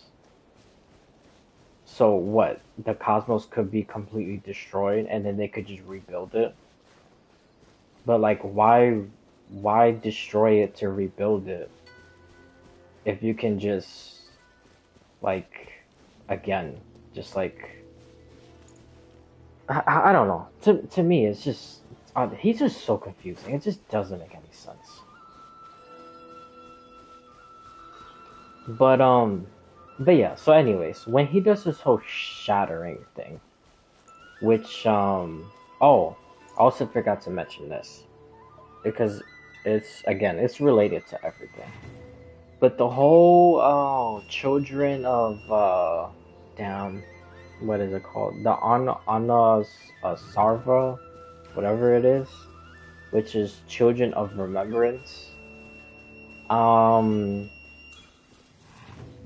So what? The cosmos could be completely destroyed and then they could just rebuild it. But like, why destroy it to rebuild it if you can just, like, again, Just like I don't know. To me, it's just he's just so confusing. It just doesn't make any sense. But yeah. So anyways, when he does this whole shattering thing, which oh, I also forgot to mention this because it's related to everything. But the whole children of damn, what is it called? The Anna Sarva, whatever it is, which is Children of Remembrance.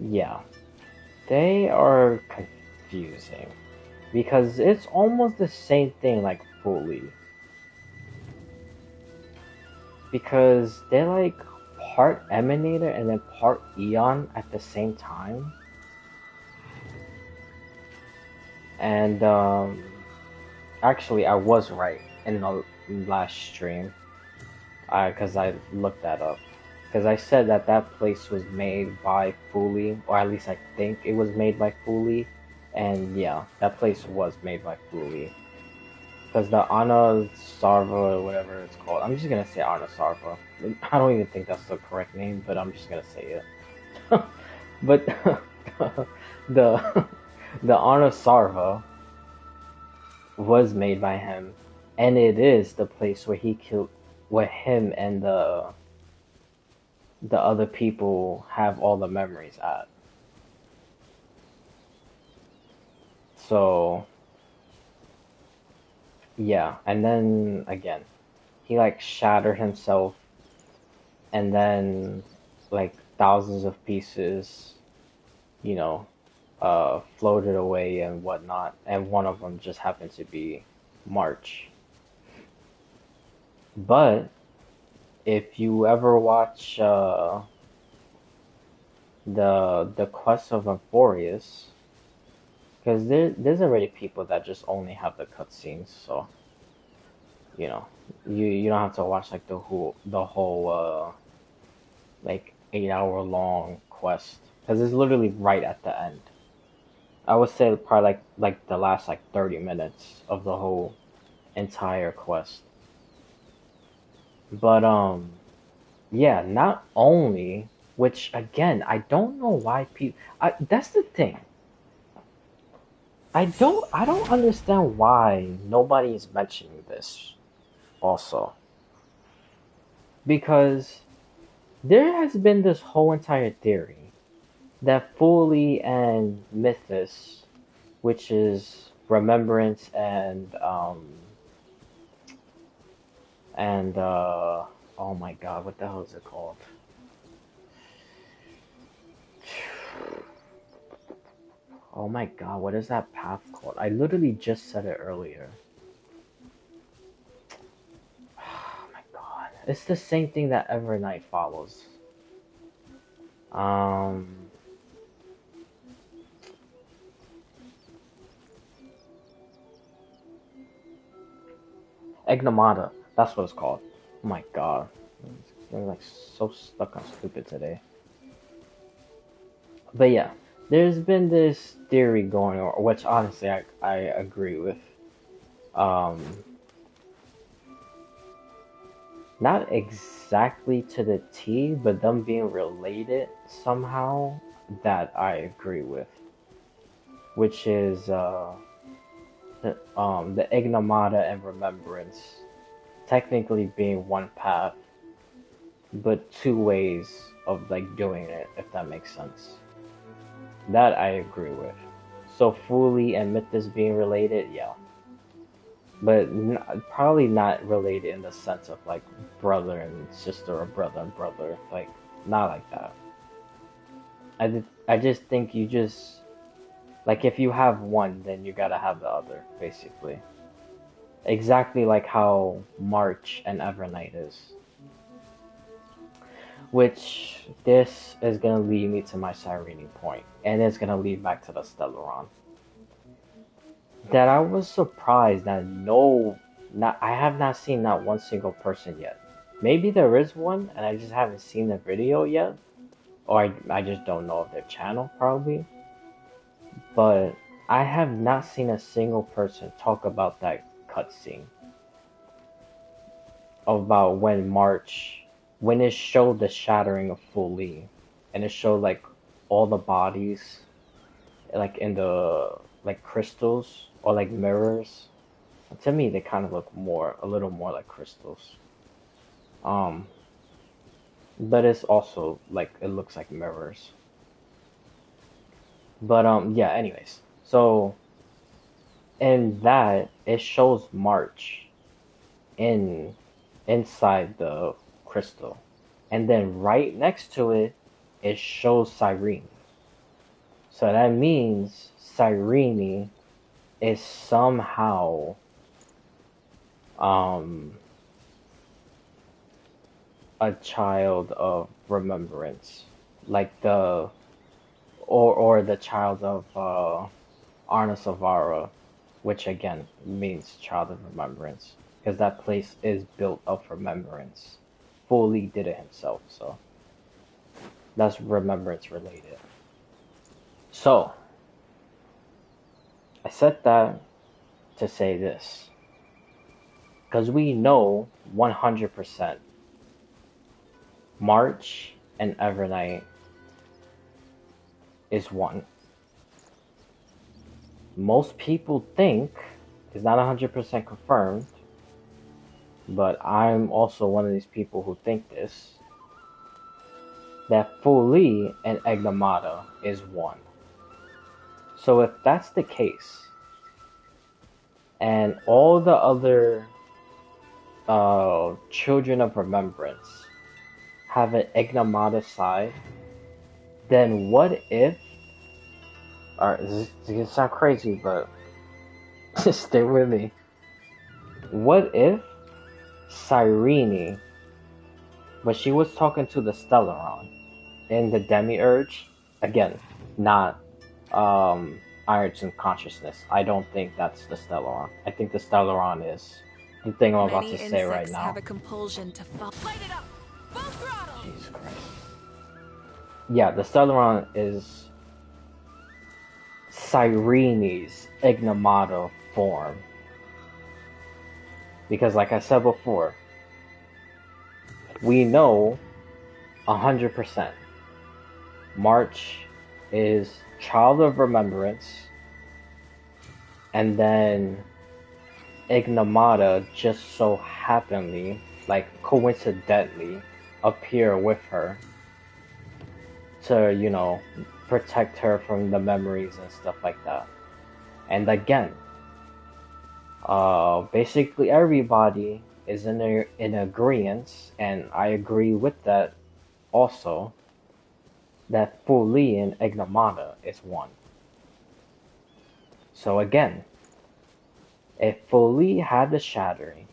Yeah, they are confusing because it's almost the same thing like Fully. Because they're like part Emanator and then part Eon at the same time. And actually I was right in the last stream. Because I looked that up. Because I said that place was made by Fully, or at least I think it was made by Fully. And yeah, that place was made by Fully. Because the Anna Sarva, or whatever it's called, I'm just gonna say Anna Sarva. I don't even think that's the correct name, but I'm just gonna say it. But the Anna Sarva was made by him, and it is the place where he killed, where him and the other people have all the memories at. So yeah, and then again, he like shattered himself, and then like thousands of pieces, you know, floated away and whatnot, and one of them just happened to be March. But if you ever watch the Quest of Euphorius, because there's already people that just only have the cutscenes, so you know, you don't have to watch like the whole like 8 hour long quest, because it's literally right at the end. I would say probably like the last like 30 minutes of the whole entire quest. But yeah, not only, which again, I don't know why people. That's the thing. I don't understand why nobody is mentioning this. Also, because there has been this whole entire theory that Fully and Mythos, which is Remembrance and oh my god, what the hell is it called? Oh my god, what is that path called? I literally just said it earlier. Oh my god. It's the same thing that Evernight follows. Egnomata. That's what it's called. Oh my god. I'm like so stuck on stupid today. But yeah, there's been this theory going on, which honestly I agree with. Not exactly to the T, but them being related somehow, that I agree with. Which is the Ignomata and Remembrance technically being one path, but two ways of like doing it, if that makes sense. That I agree with. So Fully and Mythos being related, yeah. But probably not related in the sense of like brother and sister or brother and brother. Like, not like that. I just think you just... Like, if you have one, then you gotta have the other, basically. Exactly like how March and Evernight is. Which, this is gonna lead me to my Cyrene point. And it's gonna lead back to the Stellaron. That I was surprised that I have not seen not one single person yet. Maybe there is one, and I just haven't seen the video yet. Or I just don't know of their channel, probably. But I have not seen a single person talk about that cutscene. About when it showed the shattering of Fu Li, and it showed like all the bodies, like in the like crystals or like mirrors. To me, they kind of look a little more like crystals. Um, but it's also like it looks like mirrors. But yeah. Anyways, so in that it shows March in inside the crystal, and then right next to it, it shows Cyrene. So that means Cyrene is somehow a child of remembrance, like or the child of Arna Savara, which again means child of remembrance, because that place is built of remembrance. Fu Li did it himself, so that's remembrance related. So I said that to say this, because we know 100% March and Evernight is one. Most people think, it's not 100% confirmed, but I'm also one of these people who think this, that Fu Li and Egnomata is one. So if that's the case, and all the other children of remembrance have an Egnomata side, then what if, alright, this is gonna sound crazy, but stay with me. What if Cyrene, but she was talking to the Stellaron in the Demiurge, again, not Ironton consciousness. I don't think that's the Stellaron. I think the Stellaron is the thing I'm about to say right now. Have a compulsion to light it up. Full throttle. Jesus Christ. Yeah, the Stellaron is Cyrene's Egnomata form. Because like I said before, we know 100% March is child of remembrance, and then Egnomata just so happenly, like coincidentally, appear with her to, you know, protect her from the memories and stuff like that. And again, basically everybody is in agreement, and I agree with that also, that Fu Li and Egnomata is one. So again, if Fu Li had the shattering,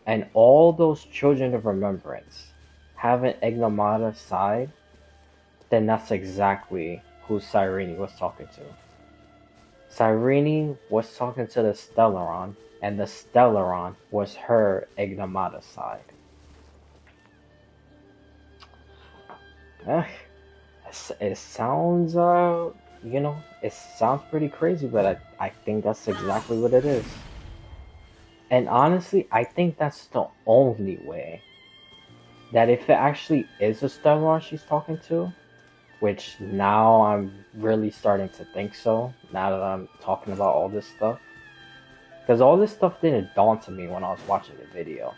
and all those children of remembrance have an Egnomata side, then that's exactly who Cyrene was talking to. Cyrene was talking to the Stellaron, and the Stellaron was her Egnomata side. It sounds, you know, it sounds pretty crazy, but I think that's exactly what it is. And honestly, I think that's the only way. That if it actually is a Stellaron she's talking to, which now I'm really starting to think so, now that I'm talking about all this stuff. Because all this stuff didn't dawn to me when I was watching the video.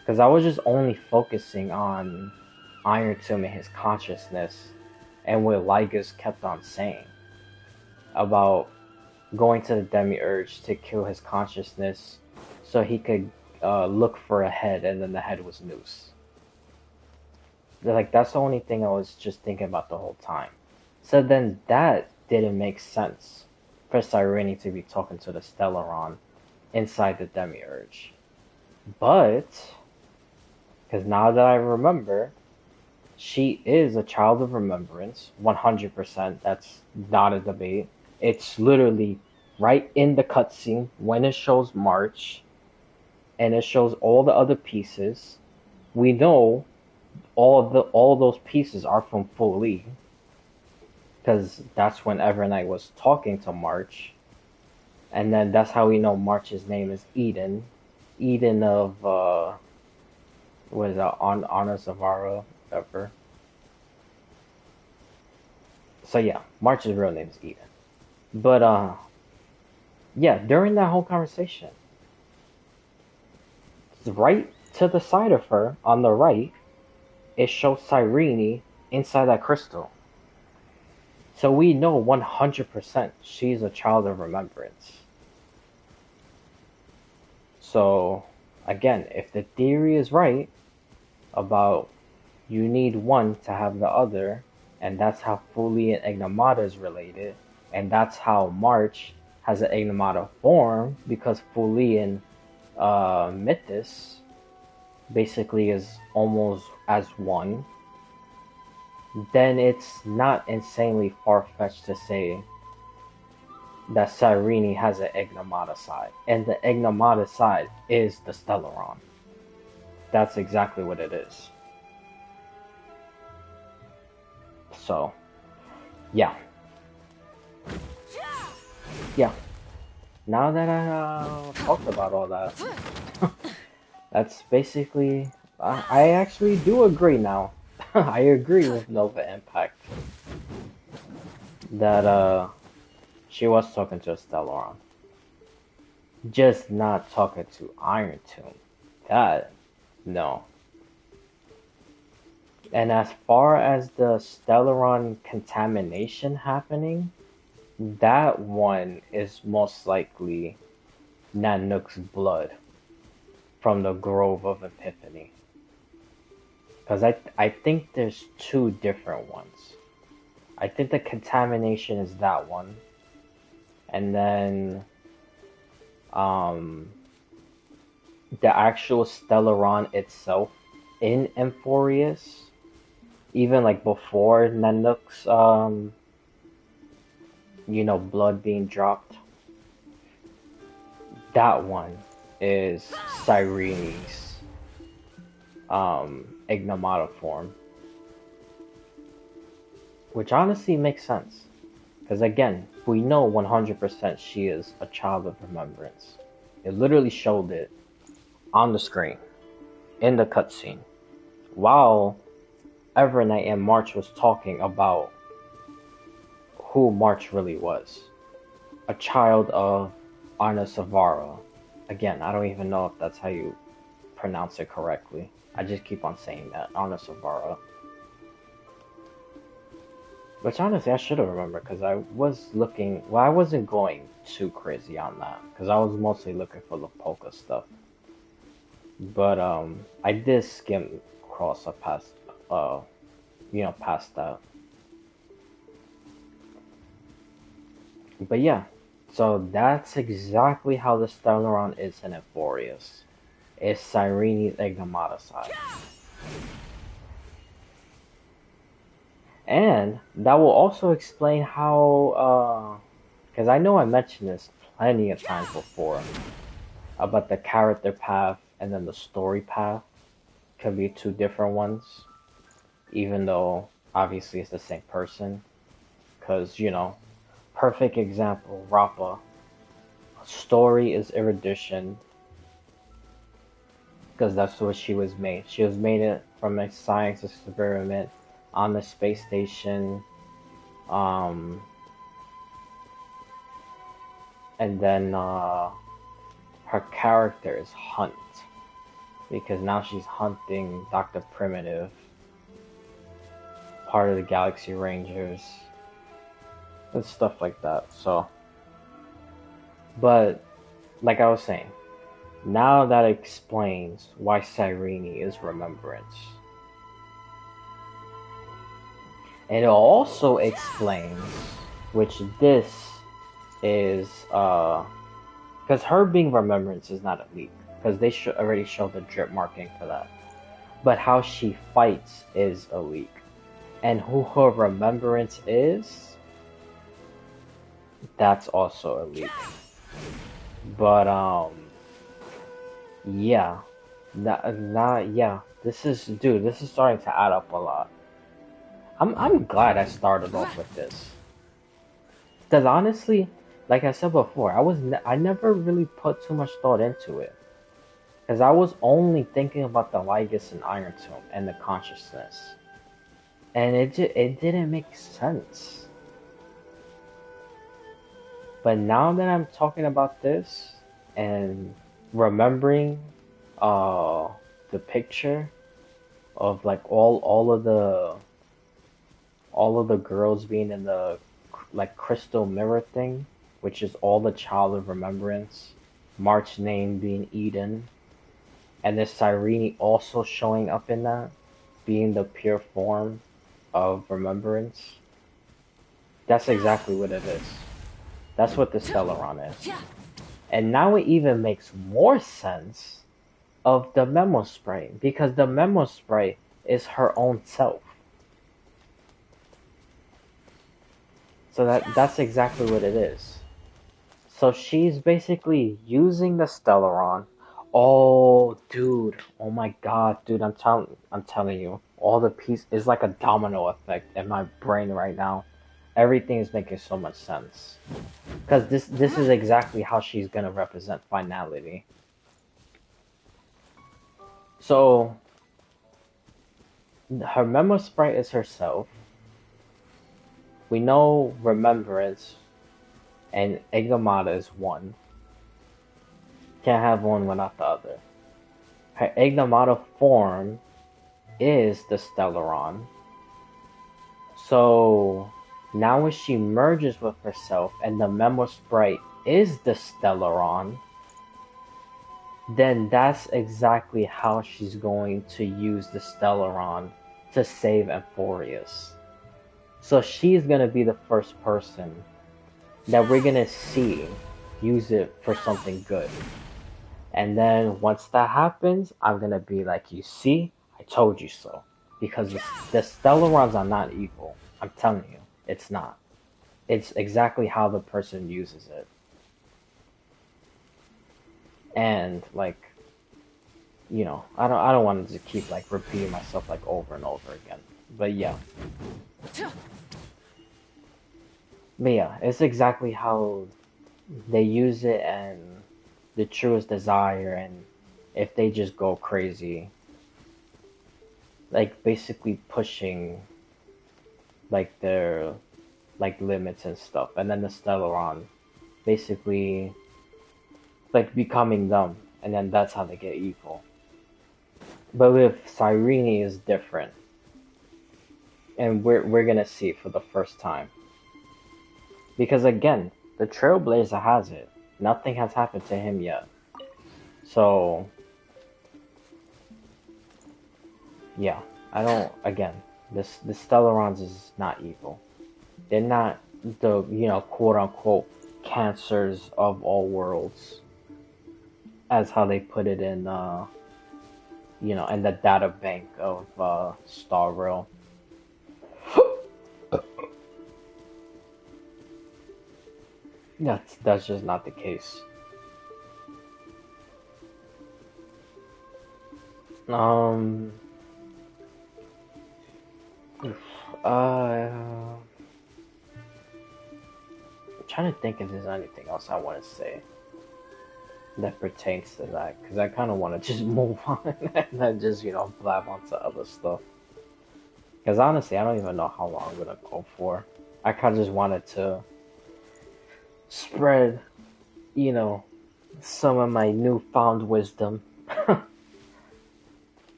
Because I was just only focusing on Iron Tomb and his consciousness, and what Lygus kept on saying about going to the Demiurge to kill his consciousness so he could look for a head, and then the head was Nous. Like, that's the only thing I was just thinking about the whole time. So then that didn't make sense for Cyrene to be talking to the Stellaron inside the Demiurge. But, because now that I remember, she is a child of remembrance, 100%. That's not a debate. It's literally right in the cutscene when it shows March, and it shows all the other pieces. We know all those pieces are from Fu Li. because that's when Evernight was talking to March, and then that's how we know March's name is Eden. Eden of was Anna Zavara, whatever. So yeah, March's real name is Eden. But yeah, during that whole conversation, right to the side of her on the right, it shows Cyrene inside that crystal. So we know 100% she's a child of remembrance. So again, if the theory is right about you need one to have the other, and that's how Fuli and Ignomata is related, and that's how March has an Ignomata form, because Fuli and Mythos basically is almost as one, then it's not insanely far-fetched to say that Cyrene has an Ignomata side, and the Ignomata side is the Stellaron. That's exactly what it is. So, yeah. Yeah. Now that I talked about all that, that's basically... I actually do agree now. I agree with Nova Impact. That, she was talking to a Stellaron. Just not talking to Iron Tomb. That, no. And as far as the Stellaron contamination happening, that one is most likely Nanook's blood from the Grove of Epiphany. Because I think there's two different ones. I think the contamination is that one. And then the actual Stellaron itself in Emphorius, even like before Nanook's blood being dropped, that one is Cyrene's Ignomata form, which honestly makes sense, because again, we know 100% she is a child of remembrance. It literally showed it on the screen in the cutscene while Evernight and March was talking about who March really was. A child of Arna Savara. Again, I don't even know if that's how you pronounce it correctly. I just keep on saying that. Arna Savara. Which honestly I should have remembered, because I was looking... Well, I wasn't going too crazy on that, because I was mostly looking for the polka stuff. But I did skim across past that. But yeah, so that's exactly how the Stellaron is in Emphorius. It's Cyrene's Ignomata side. And that will also explain how, because I know I mentioned this plenty of times before, about the character path and then the story path could be two different ones, even though obviously it's the same person. Because, perfect example, Rappa. Story is erudition, because that's what she was made. She was made it from a science experiment on the space station, and then her character is Hunt, because now she's hunting Dr. Primitive, part of the Galaxy Rangers, and stuff like that. So, but like I was saying, now that explains why Cyrene is Remembrance. And it also explains, which this is, because her being Remembrance is not a leak, because they already showed the drip marking for that. But how she fights is a leak. And who her Remembrance is, that's also a leak. But, yeah. Yeah. This is starting to add up a lot. I'm glad I started off with this. Because honestly, like I said before, I never really put too much thought into it. Because I was only thinking about the Lygus and Iron Tomb and the consciousness. And it didn't make sense. But now that I'm talking about this and remembering the picture of like all of the girls being in the like crystal mirror thing, which is all the child of remembrance, March's name being Eden, and this Cyrene also showing up in that, being the pure form of remembrance. That's exactly what it is. That's what the Stellaron is. And now it even makes more sense of the Memo Sprite, because the Memo Sprite is her own self. So that's exactly what it is. So she's basically using the Stellaron. Oh, dude! Oh my God, dude! I'm telling you, all the piece is like a domino effect in my brain right now. Everything is making so much sense. Because this is exactly how she's gonna represent finality. So her Memo Sprite is herself. We know Remembrance and Ignomata is one. Can't have one without the other. Her Ignomata form is the Stellaron. So now when she merges with herself and the Memo Sprite is the Stellaron, then that's exactly how she's going to use the Stellaron to save Amphorius. So she's gonna be the first person that we're gonna see use it for something good. And then once that happens, I'm gonna be like, you see, I told you so. Because the Stellarons are not evil. I'm telling you, it's not. It's exactly how the person uses it. And like, you know, I don't want to keep like repeating myself like over and over again. But yeah. But yeah, it's exactly how they use it and the truest desire, and if they just go crazy, like basically pushing like their like limits and stuff, and then the Stellaron basically like becoming them, and then that's how they get evil. But with Cyrene is different, and we're gonna see for the first time. Because again, the Trailblazer has it. Nothing has happened to him yet. So yeah, I don't. Again, the Stellarons is not evil. They're not the quote unquote cancers of all worlds, as how they put it in in the data bank of Star Rail. That's just not the case. Um. I'm trying to think if there's anything else I want to say that pertains to that, because I kind of want to just move on and then just blab onto other stuff. Because honestly, I don't even know how long I'm gonna go for. I kind of just wanted to spread, some of my newfound wisdom. I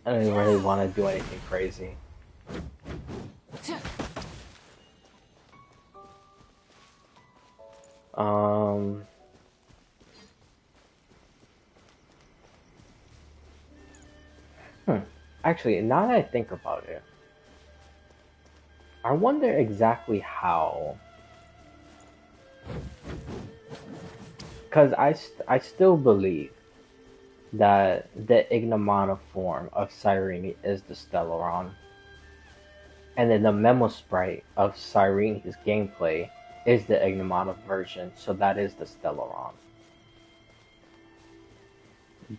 don't even really want to do anything crazy. Actually, now that I think about it, I wonder exactly how. Because I still believe that the Ignomata form of Cyrene is the Stellaron. And then the Memo Sprite of Cyrene's gameplay is the Ignomata version, so that is the Stellaron.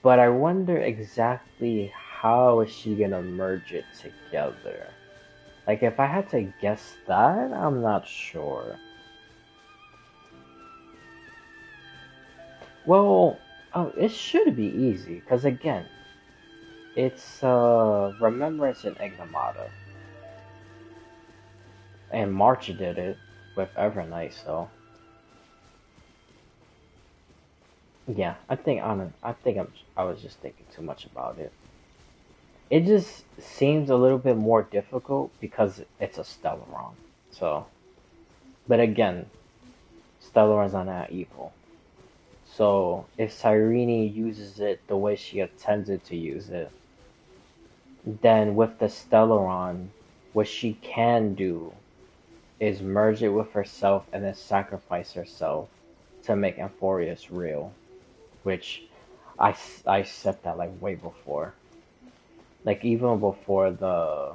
But I wonder exactly how is she gonna merge it together. Like, if I had to guess that, I'm not sure. Well, it should be easy, because again, it's Remembrance and Ignomata. And March did it with Evernight, so yeah, I was just thinking too much about it. It just seems a little bit more difficult because it's a Stellaron. So, but again, Stellaron's not that evil. So if Cyrene uses it the way she intended to use it, then with the Stellaron, what she can do is merge it with herself and then sacrifice herself to make Amphorius real, which I said that like way before, like even before the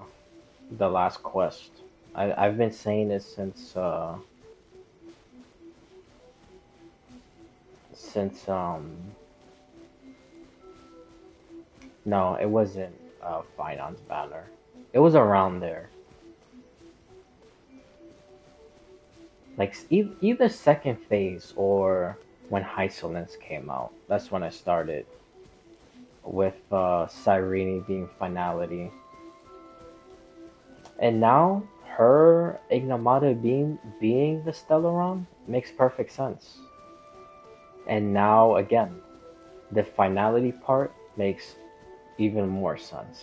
last quest. I've been saying this since no, it wasn't Finance Banner. It was around there. Like either second phase or when Hysolence came out. That's when I started with Cyrene being finality. And now her Ignomata being the Stellaron makes perfect sense. And now again, the finality part makes even more sense.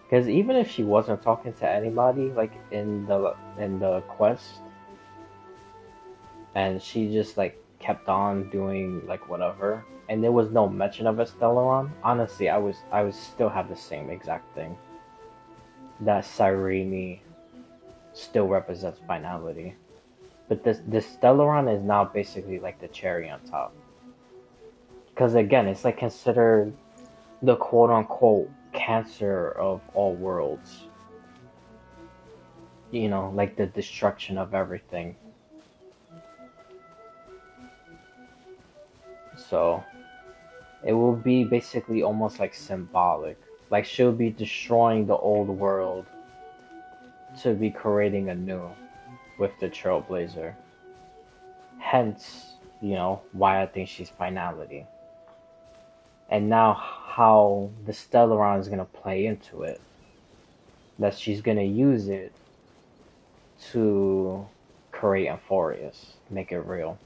Because even if she wasn't talking to anybody, like in the quest, and she just like kept on doing like whatever, and there was no mention of a Stellaron, honestly, I would still have the same exact thing. That Cyrene still represents finality, but this Stellaron is now basically like the cherry on top. Because again, it's like considered the quote unquote cancer of all worlds. You know, like the destruction of everything. So it will be basically almost like symbolic. Like she'll be destroying the old world to be creating a new with the Trailblazer. Hence, you know, why I think she's finality. And now how the Stellaron is going to play into it. That she's going to use it to create Amphorius, make it real.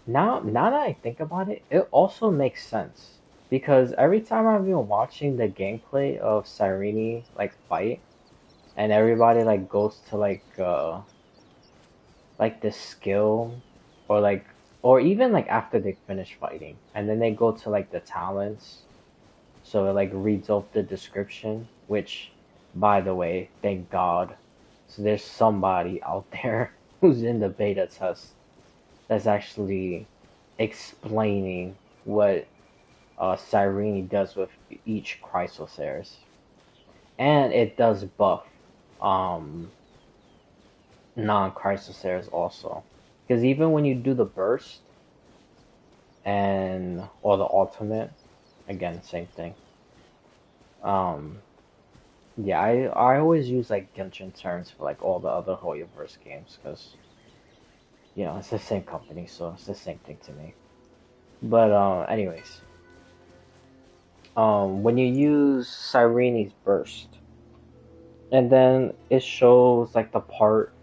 Now that I think about it, it also makes sense. Because every time I've been watching the gameplay of Cyrene like fight, and everybody like goes to like the skill or even like after they finish fighting and then they go to like the talents, so it like reads off the description, which by the way, thank God, so there's somebody out there who's in the beta test that's actually explaining what Cyrene does with each Chrysoceres. And it does buff non-Chrysoceres also. Because even when you do the burst or the ultimate, again, same thing. Yeah, I always use like Genshin terms for like all the other Hoyoverse games because you know it's the same company, so it's the same thing to me. But anyways, when you use Cyrene's burst, and then it shows like the part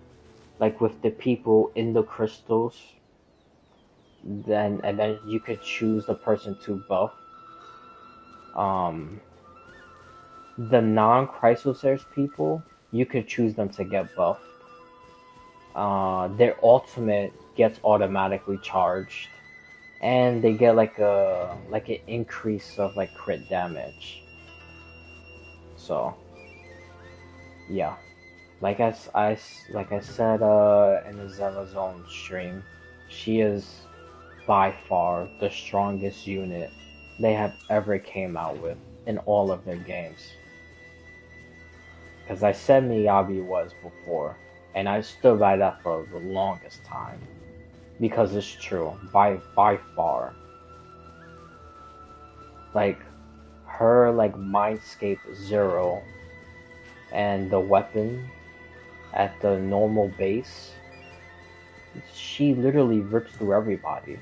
like with the people in the crystals, then you could choose the person to buff. The non-Chrysoceres people, you could choose them to get buffed. Their ultimate gets automatically charged, and they get like an increase of like crit damage. So yeah, like I said in the Zella Zone stream, she is by far the strongest unit they have ever came out with in all of their games. Because I said Miyabi was before, and I stood by that for the longest time. because it's true by far. Like her like Mindscape Zero and the weapon at the normal base, she literally rips through everybody.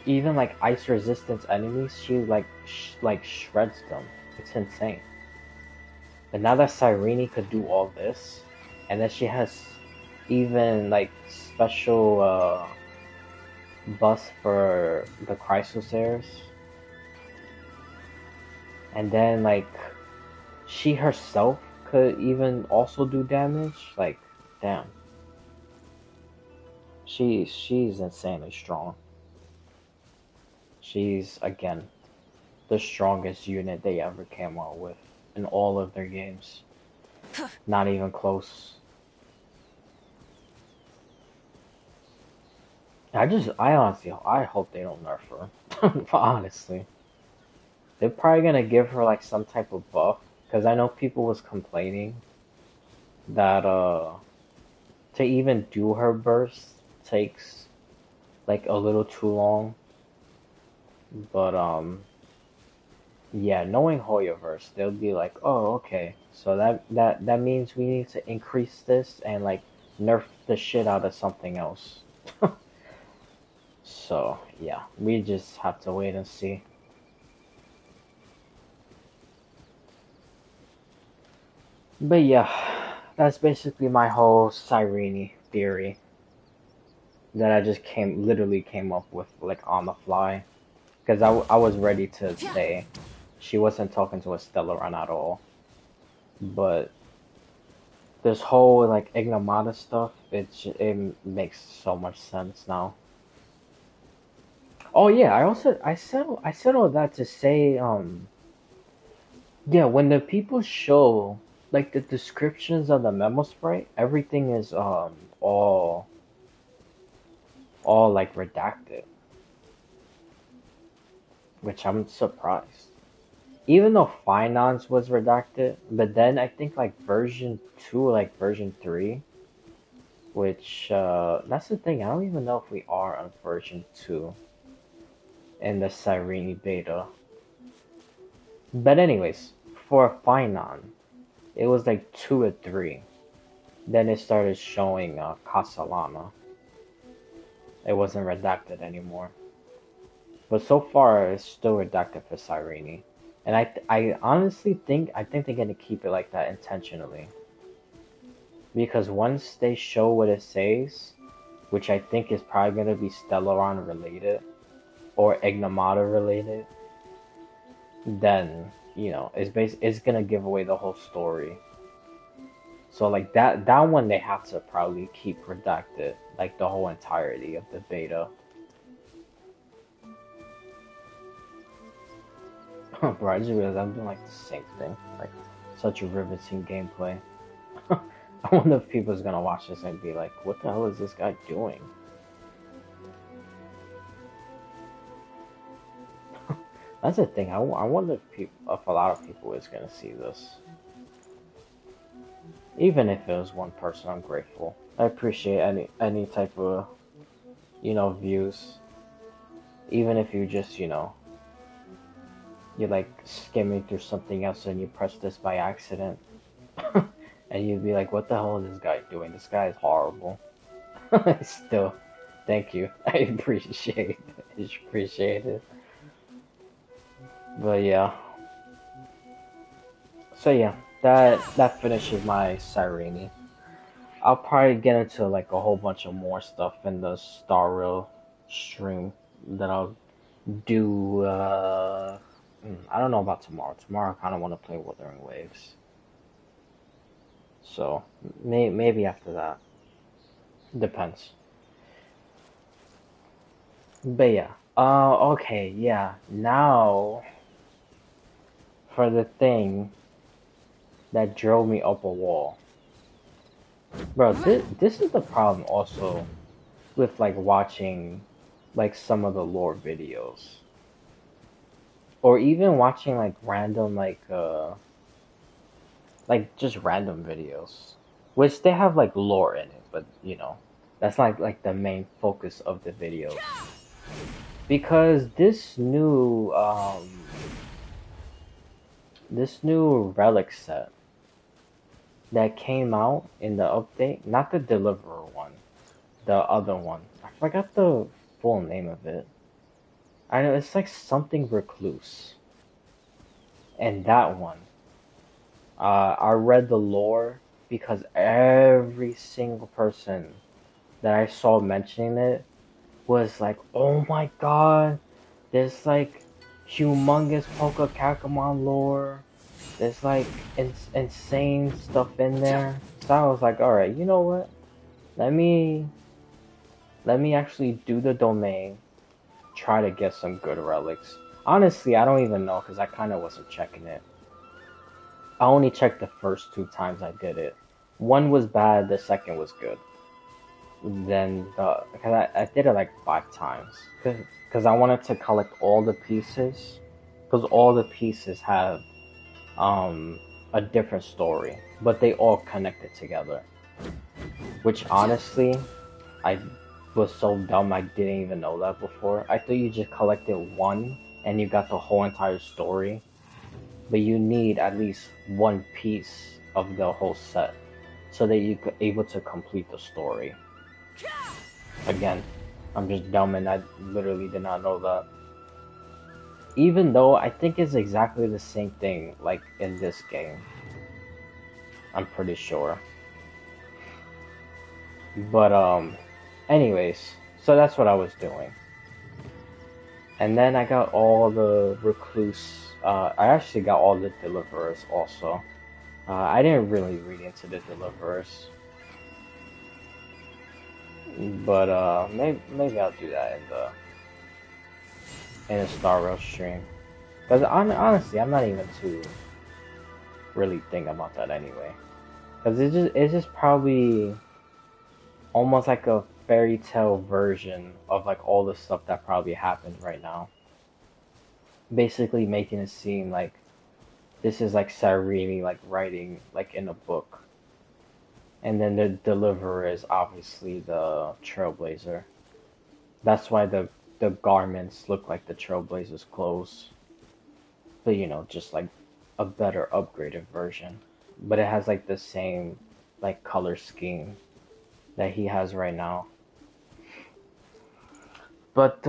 Even like ice resistance enemies, she like shreds them. It's insane. But now that Cyrene could do all this, and then she has even like special bus for the Chrysosairs, and then like she herself could even also do damage. Like, damn, she's insanely strong. She's again the strongest unit they ever came out with in all of their games. Not even close. I honestly, I hope they don't nerf her. Honestly, they're probably gonna give her like some type of buff, because I know people was complaining that to even do her burst takes like a little too long. But yeah, knowing Hoyoverse, they'll be like, oh, okay, so that means we need to increase this and like nerf the shit out of something else. So yeah, we just have to wait and see. But yeah, that's basically my whole Cyrene theory that I just literally came up with like on the fly, because I was ready to say she wasn't talking to a Stellaron at all. But this whole like Ignomata stuff, it makes so much sense now. Oh yeah, I said all that to say yeah, when the people show like the descriptions of the memo sprite, everything is all like redacted, which I'm surprised. Even though Finance was redacted, but then I think like version 2 or like version 3, which that's the thing, I don't even know if we are on version 2 in the Cyrene beta. But anyways, for Finon, it was like 2 or 3. Then it started showing Castellana. It wasn't redacted anymore. But so far, it's still redacted for Cyrene. And I honestly think they're gonna keep it like that intentionally. Because once they show what it says, which I think is probably gonna be Stellaron related or Ignomata related, then you know it's gonna give away the whole story. So like that one they have to probably keep redacted, like the whole entirety of the beta. Bro, I just realized I'm doing like the same thing. Like such a riveting gameplay. I wonder if people's gonna watch this and be like, what the hell is this guy doing? That's the thing. I wonder if a lot of people is gonna see this. Even if it was one person, I'm grateful. I appreciate any type of views. Even if you just you're like skimming through something else and you press this by accident. And you'd be like, what the hell is this guy doing? This guy is horrible. Still, thank you. I appreciate it. But yeah. So yeah, that finishes my Cyrene. I'll probably get into like a whole bunch of more stuff in the Star Rail stream that I'll do. I don't know about tomorrow. Tomorrow I kind of want to play Wuthering Waves. So maybe after that. Depends. But yeah. Okay, yeah. Now for the thing that drove me up a wall. Bro, this is the problem also with like watching like some of the lore videos. Or even watching like random like just random videos. Which they have like lore in it, but That's like the main focus of the video. Because this new relic set that came out in the update, not the Deliverer one, the other one. I forgot the full name of it. I know it's like something Recluse. And that one, I read the lore because every single person that I saw mentioning it was like, oh my god, there's like humongous Polka Kakamon lore. There's like insane stuff in there. So I was like, alright, you know what? Let me actually do the domain, try to get some good relics. Honestly, I don't even know because I kind of wasn't checking it. I only checked the first 2 times I did it. One was bad, the second was good. Then, because I did it like 5 times. Because I wanted to collect all the pieces. Because all the pieces have a different story. But they all connected together. Which honestly, I was so dumb I didn't even know that before. I thought you just collected one and you got the whole entire story. But you need at least one piece of the whole set so that you're able to complete the story. Again, I'm just dumb and I literally did not know that. Even though I think it's exactly the same thing like in this game. I'm pretty sure. But anyways, so that's what I was doing. And then I got all the Recluse. I actually got all the Deliverers also. I didn't really read into the Deliverers. But maybe I'll do that in the Star Rail stream. Because honestly, I'm not even too really thinking about that anyway. Because it's just probably almost like a fairy tale version of like all the stuff that probably happened right now. Basically making it seem like this is like Sarini like writing like in a book. And then the Deliverer is obviously the Trailblazer. That's why the garments look like the Trailblazer's clothes. But you know, just like a better upgraded version. But it has like the same like color scheme that he has right now. But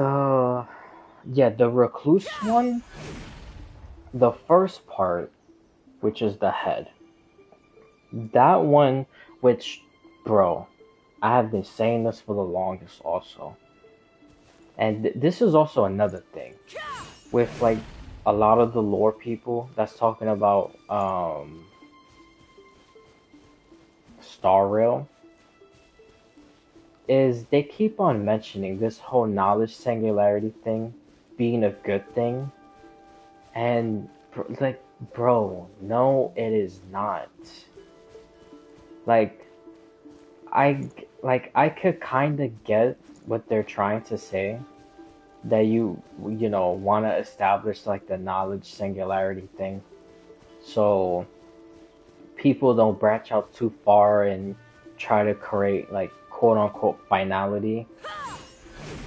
yeah, the Recluse one, the first part, which is the head. That one, which, bro, I have been saying this for the longest also. And this is also another thing. With like a lot of the lore people that's talking about Star Rail, is they keep on mentioning this whole knowledge singularity thing being a good thing. And like, bro, no, it is not. Like, I could kind of get what they're trying to say, that you know want to establish like the knowledge singularity thing, so people don't branch out too far and try to create like quote unquote finality.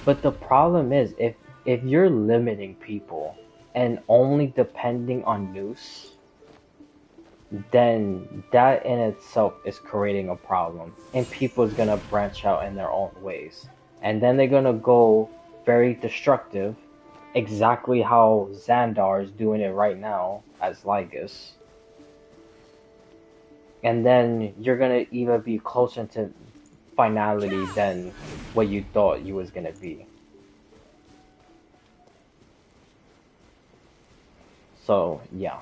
But the problem is if you're limiting people and only depending on Noose, then that in itself is creating a problem, and people's gonna branch out in their own ways, and then they're gonna go very destructive, exactly how Xandar is doing it right now as Lygus. And then you're gonna even be closer to finality than what you thought you was gonna be. So yeah.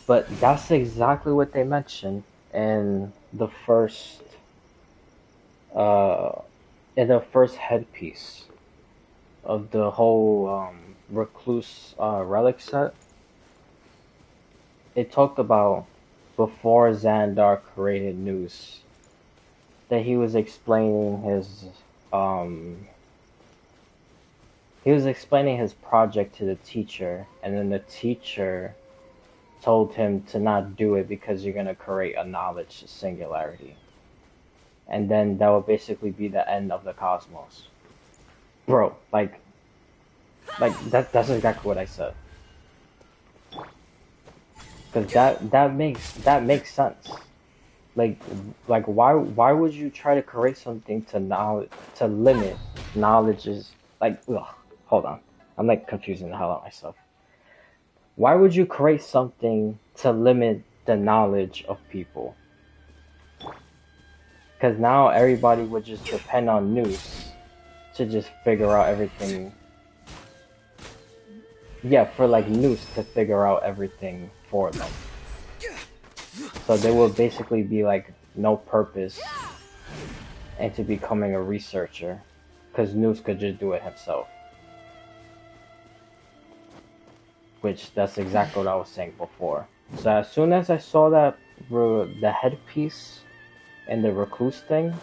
But that's exactly what they mentioned in the first headpiece of the whole Recluse relic set. It talked about before Xandar created Noose, that he was explaining his project to the teacher, and then the teacher told him to not do it because you're gonna create a knowledge singularity. and then that would basically be the end of the cosmos. Bro, like that's exactly what I said. Because that makes sense. Like why would you try to create something to limit knowledge is like ugh, hold on. I'm like confusing the hell out of myself. Why would you create something to limit the knowledge of people? Because now everybody would just depend on news to just figure out everything. Yeah, for like news to figure out everything for them. So there will basically be like no purpose into becoming a researcher, because Noose could just do it himself. Which that's exactly what I was saying before. So as soon as I saw that the headpiece and the recluse thing,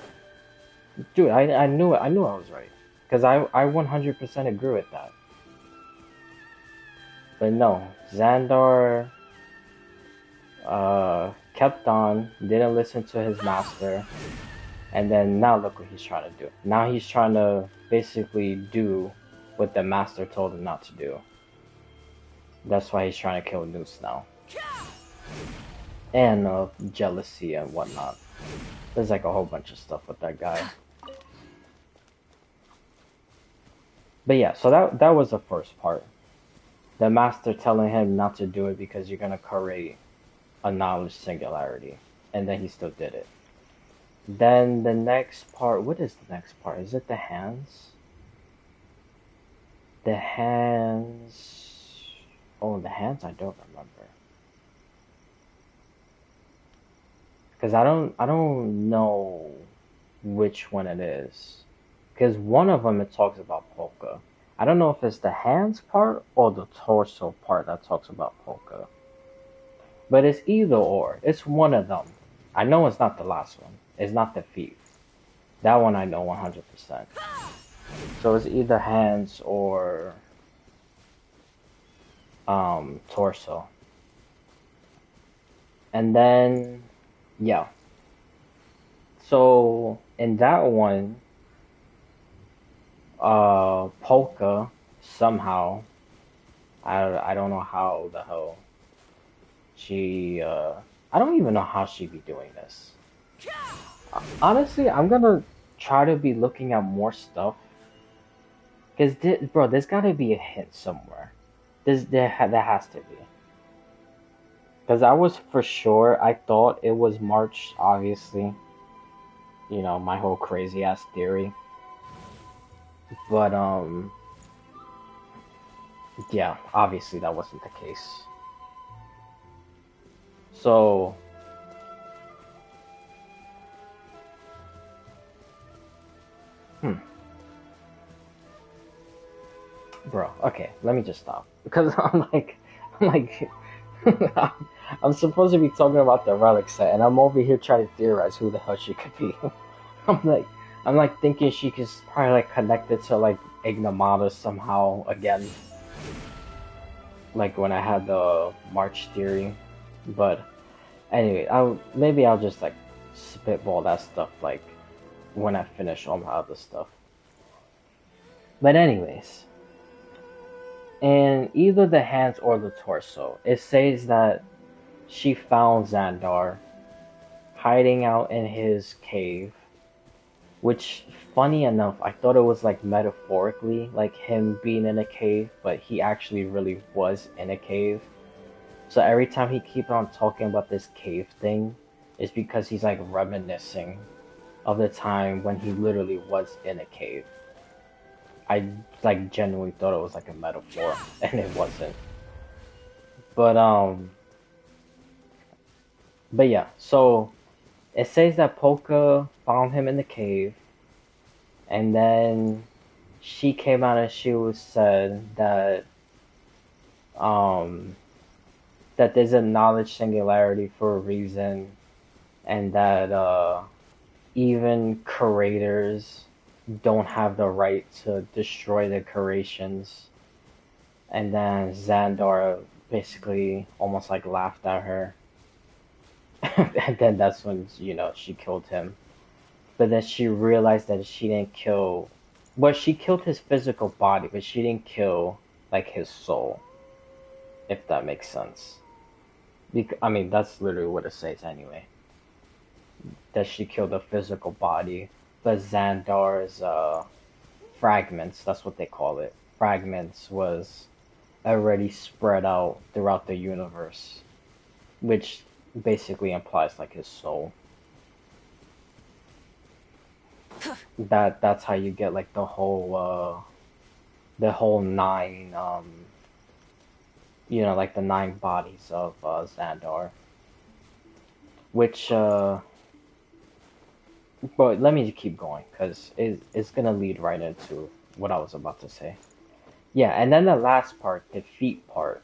dude, I knew I was right, because I 100% agree with that. But no, Xandar kept on, didn't listen to his master, and then now look what he's trying to do. Now he's trying to basically do what the master told him not to do. That's why he's trying to kill Noose now. And jealousy and whatnot. There's like a whole bunch of stuff with that guy. But yeah, so that was the first part. The master telling him not to do it because you're gonna create a knowledge singularity. And then he still did it. Then the next part, what is the next part? Is it the hands? The hands... Oh, the hands I don't remember. Because I don't know which one it is. Because one of them it talks about Polka. I don't know if it's the hands part or the torso part that talks about Polka. But it's either or. It's one of them. I know it's not the last one. It's not the feet. That one I know 100%. So it's either hands or torso. And then yeah. So in that one, Polka somehow, I don't know how the hell she I don't even know how she be doing this. Honestly, I'm gonna try to be looking at more stuff, cause bro, there's gotta be a hint somewhere. There has to be. Cause I was for sure, I thought it was March, obviously. You know, my whole crazy ass theory. But yeah, obviously that wasn't the case. So bro, okay, let me just stop. Because I'm like I'm supposed to be talking about the relic set, and I'm over here trying to theorize who the hell she could be. I'm like thinking she could probably like connected to like Ignomata somehow again. Like when I had the March theory. But anyway, maybe I'll just like spitball that stuff like when I finish all my other stuff. But anyways, in either the hands or the torso, it says that she found Xandar hiding out in his cave, which, funny enough, I thought it was like metaphorically, like him being in a cave, but he actually really was in a cave. So every time he keeps on talking about this cave thing, it's because he's like reminiscing of the time when he literally was in a cave. I like genuinely thought it was like a metaphor, and it wasn't. But yeah, so it says that Polka found him in the cave, and then she came out and she was said that that there's a knowledge singularity for a reason, and that even curators don't have the right to destroy the creations. And then Xandar basically almost like laughed at her. And then that's when, you know, she killed him. but then she realized that she didn't kill. Well, she killed his physical body, but she didn't kill like his soul, if that makes sense. I mean, that's literally what it says anyway. That she killed the physical body, but Xandar's fragments, that's what they call it, fragments, was already spread out throughout the universe, which basically implies like his soul. That's how you get like the whole nine like the 9 bodies of Xandar, which but let me just keep going because it's gonna lead right into what I was about to say. Yeah, and then the last part, the feet part.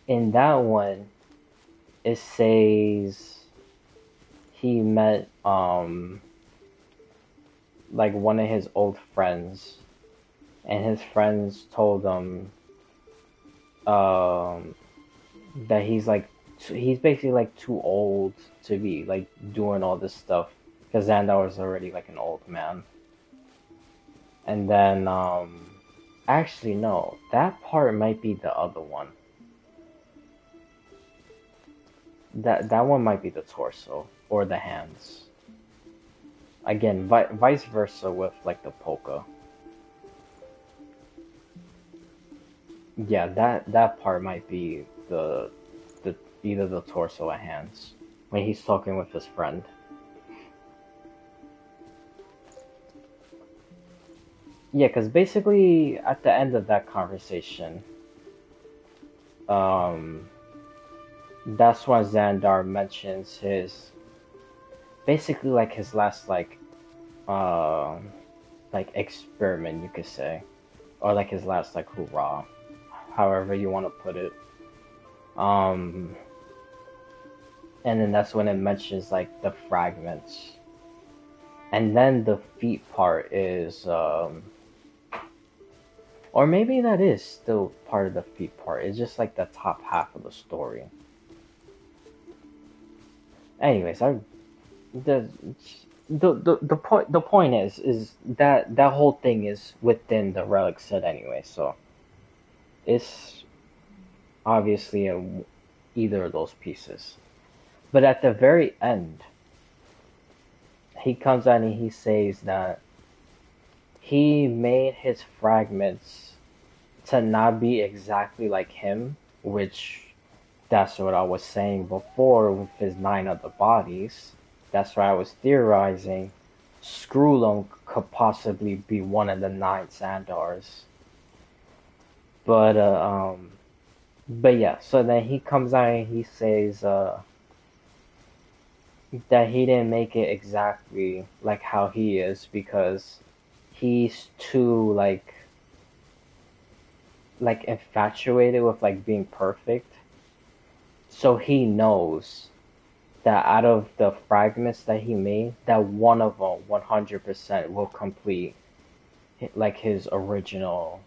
In that one, it says he met like one of his old friends, and his friends told him that he's basically like too old to be like doing all this stuff because Xandar is already like an old man. And then actually no, that part might be the other one. That one might be the torso or the hands. Again, vice versa with like the polka. Yeah, that part might be the either the torso or hands when he's talking with his friend. Yeah, because basically at the end of that conversation, that's when Xandar mentions his basically like his last like experiment, you could say, or like his last like hoorah, however you want to put it. And then that's when it mentions like the fragments, and then the feet part is or maybe that is still part of the feet part. It's just like the top half of the story. Anyways, the point is that that whole thing is within the relic set anyway, so it's obviously either of those pieces. But at the very end, he comes out and he says that he made his fragments to not be exactly like him, which that's what I was saying before with his 9 other bodies. That's why I was theorizing Skrullum could possibly be one of the 9 Xandars. But yeah, so then he comes out and he says that he didn't make it exactly like how he is because he's too like infatuated with like being perfect. So he knows that out of the fragments that he made, that one of them 100% will complete like his original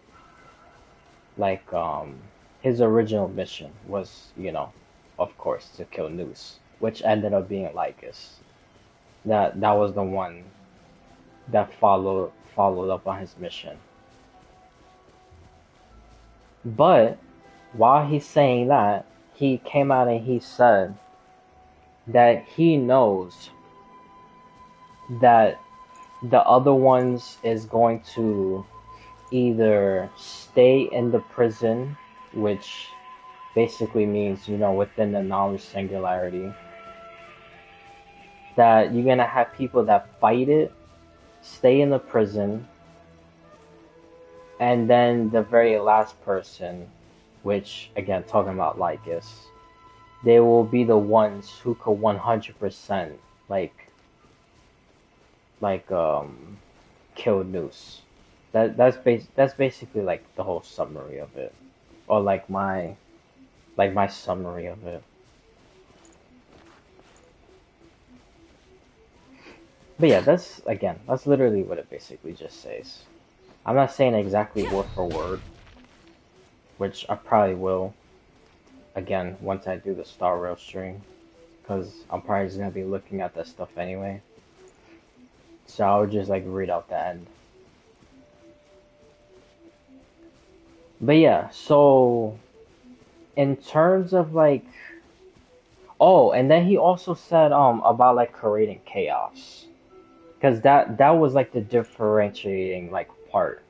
mission was, of course, to kill Noose, which ended up being Lycus. That was the one that followed up on his mission. But while he's saying that, he came out and he said that he knows that the other ones is going to either stay in the prison, which basically means, within the knowledge singularity, that you're going to have people that fight it, stay in the prison, and then the very last person, which, again, talking about Lycus, they will be the ones who could 100% kill Noose. That's basically like the whole summary of it, or like my summary of it. But yeah, that's literally what it basically just says. I'm not saying exactly word for word, which I probably will, again, once I do the Star Rail stream, because I'm probably just going to be looking at that stuff anyway. So I'll just like read out the end. But yeah, so in terms of like, oh, and then he also said about like creating chaos, because that was like the differentiating like part,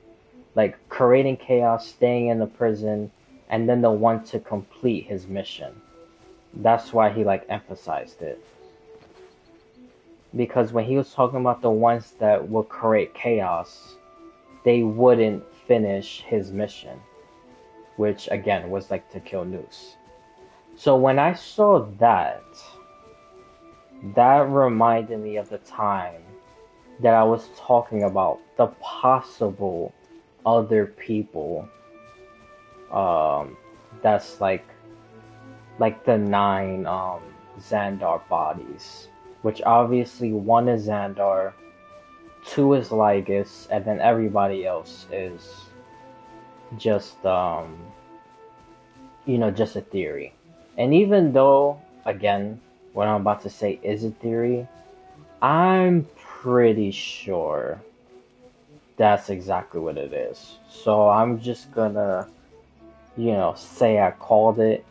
like creating chaos, staying in the prison, and then the one to complete his mission. That's why he like emphasized it. Because when he was talking about the ones that would create chaos, they wouldn't finish his mission, which again was like to kill Noose. So when I saw that, that reminded me of the time that I was talking about the possible other people that's like the 9 Xandar bodies, which obviously 1 is Xandar, 2 is Lygus, and then everybody else is just just a theory. And even though, again, what I'm about to say is a theory, I'm pretty sure that's exactly what it is. So I'm just gonna, say I called it.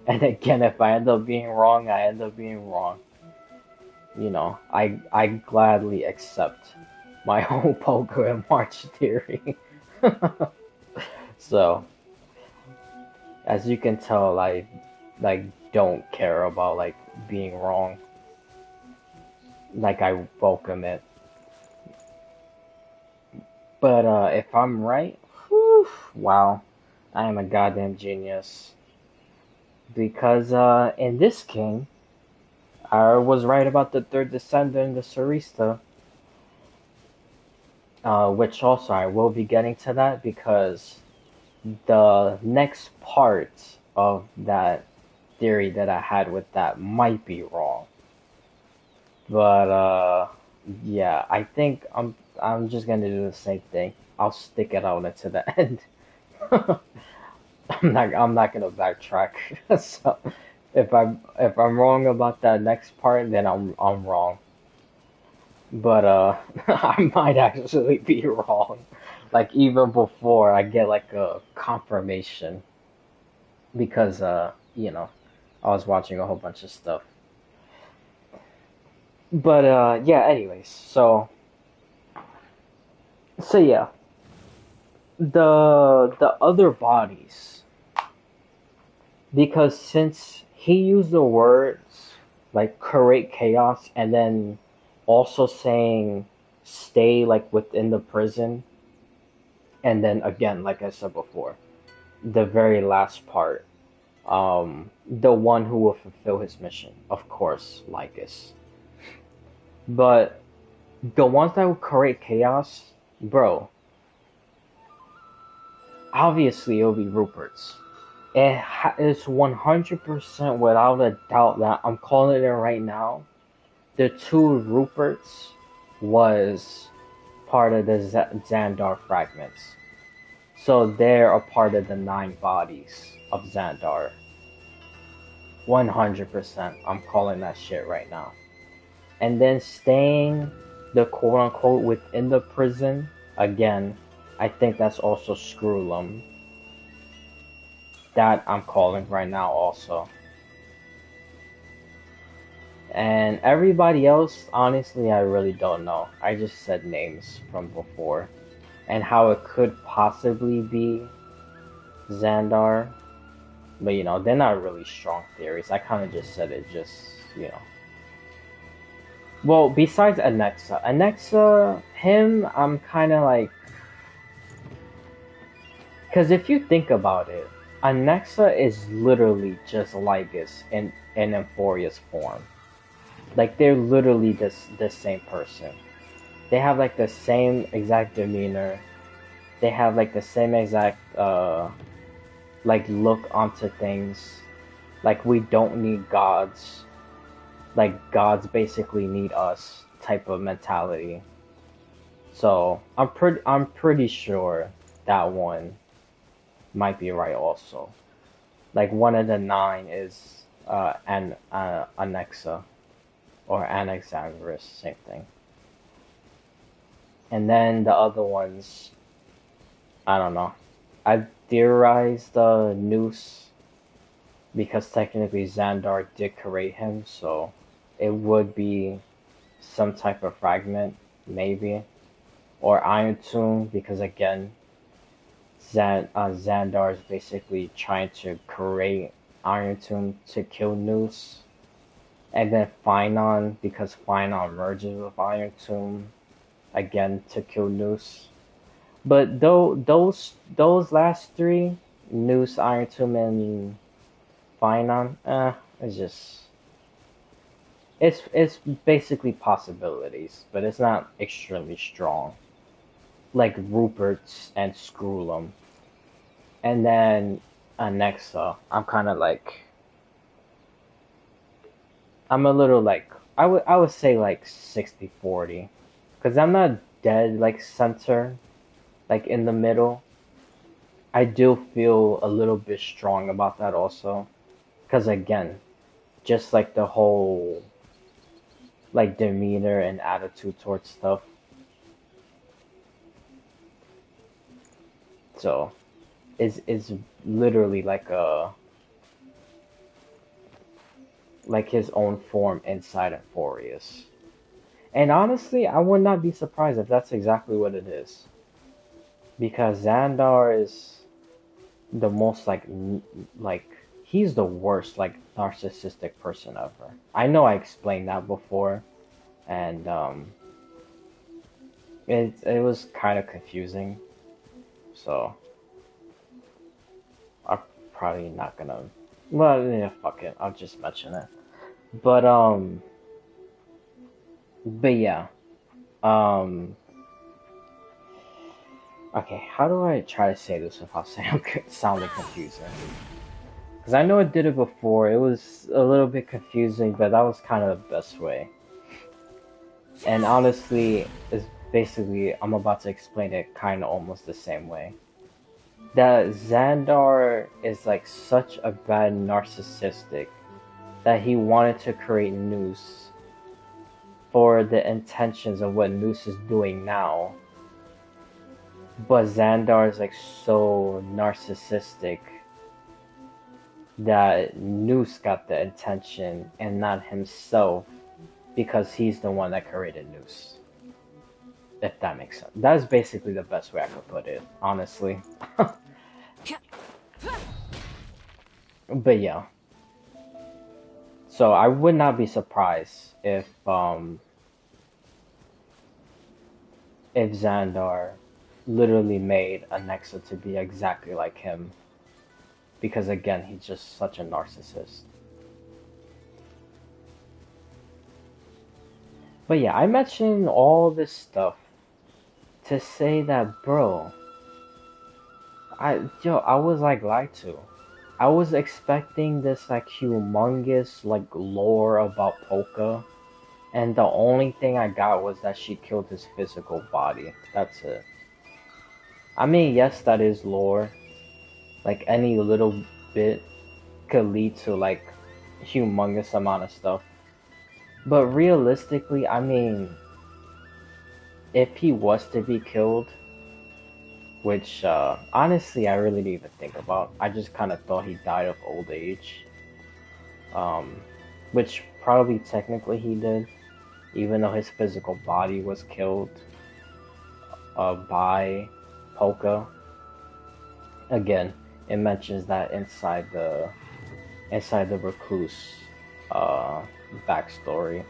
And again, if I end up being wrong, I end up being wrong. I gladly accept my own Poker and March theory. So, as you can tell, I don't care about like being wrong. Like I welcome it. But if I'm right, whew, wow, I am a goddamn genius. Because in this king, I was right about the 3rd descendant, the Sarista. Which also I will be getting to that because the next part of that theory that I had with that might be wrong. But yeah, I think I'm just gonna do the same thing. I'll stick it out into the end. I'm not gonna backtrack. So if I'm wrong about that next part, then I'm wrong. But I might actually be wrong. Like even before I get like a confirmation. Because I was watching a whole bunch of stuff. But yeah, anyways, so yeah. The other bodies, because since he used the words like create chaos and then also saying stay like within the prison, and then again, like I said before, the very last part, the one who will fulfill his mission, of course, Lycus. But the ones that will create chaos, bro, obviously it'll be Rupert's. It's 100% without a doubt that I'm calling it right now. The 2 Ruperts was part of the Xandar fragments. So they're a part of the 9 bodies of Xandar. 100%, I'm calling that shit right now. And then staying the quote-unquote within the prison, again, I think that's also Screwlum. That I'm calling right now also. And everybody else, honestly, I really don't know. I just said names from before. And how it could possibly be Xandar. But, they're not really strong theories. I kind of just said it just, Well, besides Annexa, him, I'm kind of like... Because if you think about it, Annexa is literally just Lygus in Emphoria's form. Like, they're literally the same person. They have, like, the same exact demeanor. They have, like, the same exact, like, look onto things. Like, we don't need gods. Like, gods basically need us type of mentality. So, I'm pretty sure that one might be right also. Like, one of the 9 is, Annexa. Or Anaxagoras, same thing. And then the other ones, I don't know. I theorized Noose because technically Xandar did create him, so it would be some type of fragment, maybe. Or Iron Tomb, because again, Xandar is basically trying to create Iron Tomb to kill Noose. And then Phynon, because Phynon merges with Iron Tomb, again to kill Noose. But though those last three, Noose, Iron Tomb, and Phynon, it's just it's basically possibilities, but it's not extremely strong. Like Rupert's and Scroolum. And then Anexa, I'm kind of like, I'm a little like, I would say like 60-40, because I'm not dead like center, like in the middle. I do feel a little bit strong about that also, because again, just like the whole like demeanor and attitude towards stuff. So it's literally like his own form inside Euphorius. And honestly, I would not be surprised if that's exactly what it is. Because Xandar is the most like he's the worst like narcissistic person ever. I know I explained that before, and it was kind of confusing. So I'm probably not gonna. Well, yeah, fuck it. I'll just mention it. But yeah. Um. Okay, how do I try to say this without sounding confusing? Because I know I did it before. It was a little bit confusing, but that was kind of the best way. And honestly, it's basically I'm about to explain it kind of almost the same way. That Xandar is like such a bad narcissistic that he wanted to create Noose for the intentions of what Noose is doing now. But Xandar is like so narcissistic that Noose got the intention and not himself, because he's the one that created Noose. If that makes sense. That's basically the best way I could put it, honestly. But yeah. So I would not be surprised if Xandar literally made Anexa to be exactly like him. Because again, he's just such a narcissist. But yeah, I mentioned all this stuff to say that, bro, I was like lied to. I was expecting this like humongous like lore about Polka, and the only thing I got was that she killed his physical body. That's it. I mean, yes, that is lore. Like any little bit could lead to like humongous amount of stuff. But realistically, I mean, if he was to be killed, which honestly I really didn't even think about. I just kind of thought he died of old age, which probably technically he did, even though his physical body was killed by Polka. Again, it mentions that inside the recluse backstory.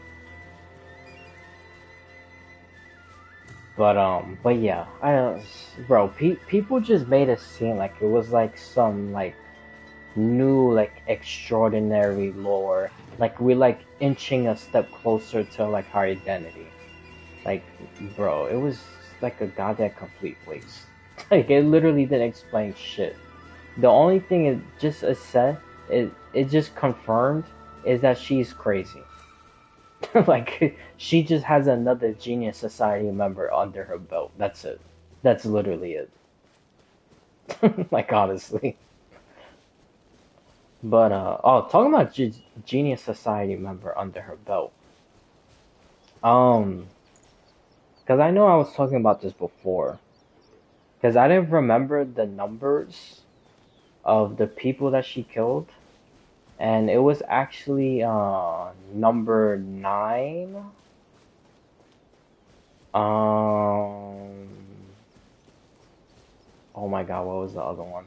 But yeah, I don't, bro. People just made it seem like it was like some like new like extraordinary lore. Like we're like inching a step closer to like our identity. Like, bro, it was like a goddamn complete waste. Like it literally didn't explain shit. The only thing it just said, it just confirmed, is that she's crazy. Like she just has another Genius Society member under her belt. That's it. That's literally it. Like honestly. But talking about Genius Society member under her belt. Um, Because I know I was talking about this before. Because I didn't remember the numbers of the people that she killed. And it was actually number 9. Oh my god, what was the other one?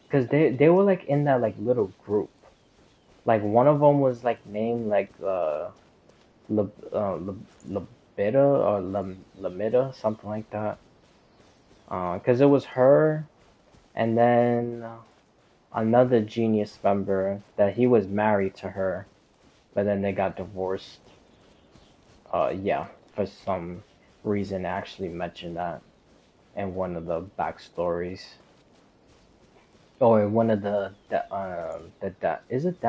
Because they were like in that like little group. Like one of them was like named like Labida or Lamida, something like that. Because it was her, and then another genius member that he was married to her, but then they got divorced. Yeah, for some reason, I actually mentioned that in one of the backstories. Or one of is it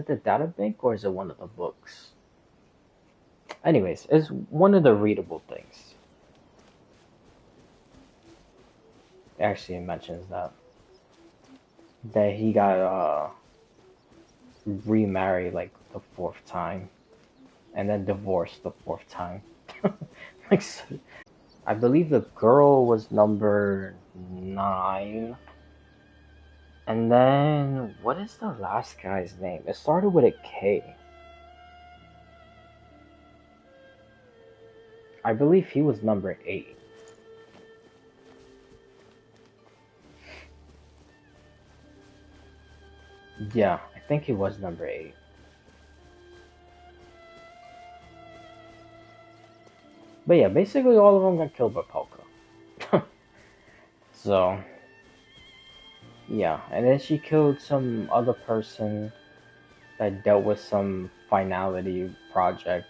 the data bank or is it one of the books? Anyways, it's one of the readable things. It actually mentions that he got remarried like the 4th time and then divorced the 4th time. Like, I believe the girl was number 9. And then, what is the last guy's name? It started with a K. I believe he was number 8. Yeah, I think he was number 8. But yeah, basically all of them got killed by Polka. So, yeah, and then she killed some other person that dealt with some finality project.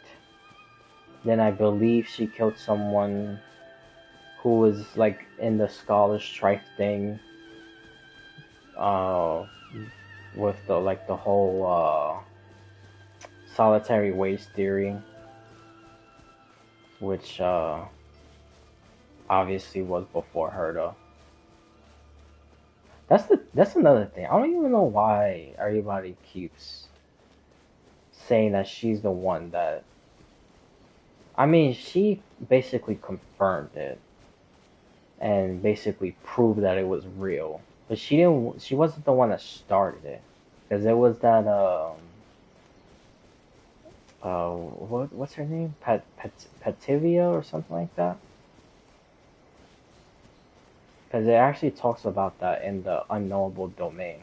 Then I believe she killed someone who was like in the scholar strife thing. With the whole solitary waste theory, which obviously was before her though. That's another thing. I don't even know why everybody keeps saying that she's the one that. I mean, she basically confirmed it and basically proved that it was real, but she didn't. She wasn't the one that started it, because it was that what's her name? Pativia or something like that. Because it actually talks about that in the unknowable domain.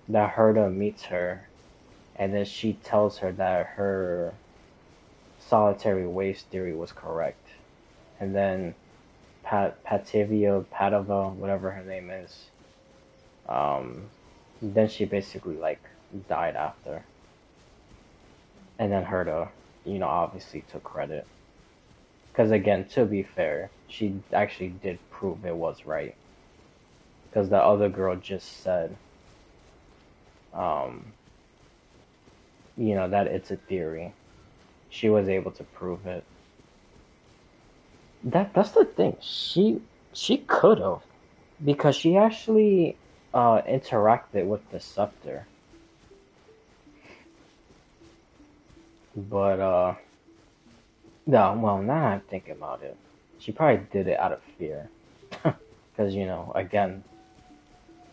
That Herta meets her, and then she tells her that her solitary waste theory was correct. And then Padova, whatever her name is, then she basically like died after. And then Herta, obviously took credit. Because again, to be fair, she actually did prove it was right. Because the other girl just said, that it's a theory. She was able to prove it. That's the thing. She could have, because she actually interacted with the scepter. But no, well, now I'm thinking about it. She probably did it out of fear. Because, again,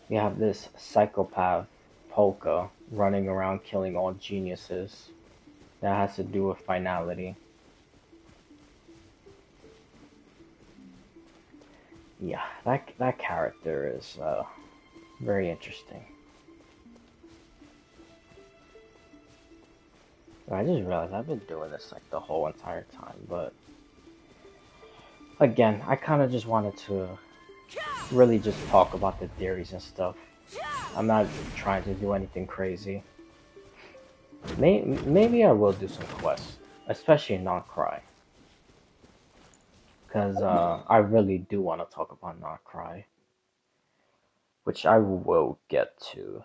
you have this psychopath, Polka, running around killing all geniuses. That has to do with finality. Yeah, that character is very interesting. I just realized I've been doing this like the whole entire time, but again, I kind of just wanted to really just talk about the theories and stuff. I'm not trying to do anything crazy. Maybe I will do some quests, especially Not Cry, because I really do want to talk about Not Cry, which I will get to.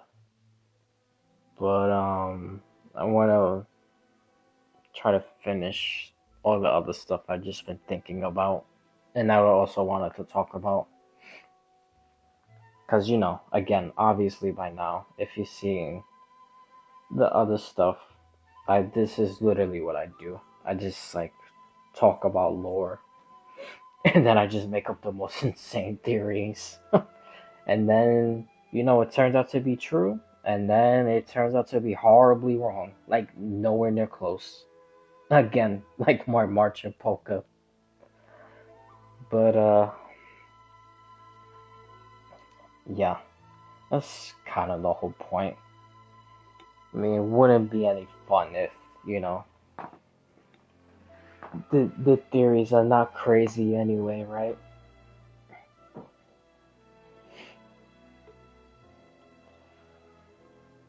But I want to try to finish all the other stuff I've just been thinking about, and I also wanted to talk about. Because, again, obviously by now, if you're seeing the other stuff, this is literally what I do. I just, like, talk about lore. And then I just make up the most insane theories. And then, it turns out to be true. And then it turns out to be horribly wrong. Like, nowhere near close. Again, like more March and Polka. But, yeah. That's kind of the whole point. I mean, it wouldn't be any fun if, the theories are not crazy anyway, right?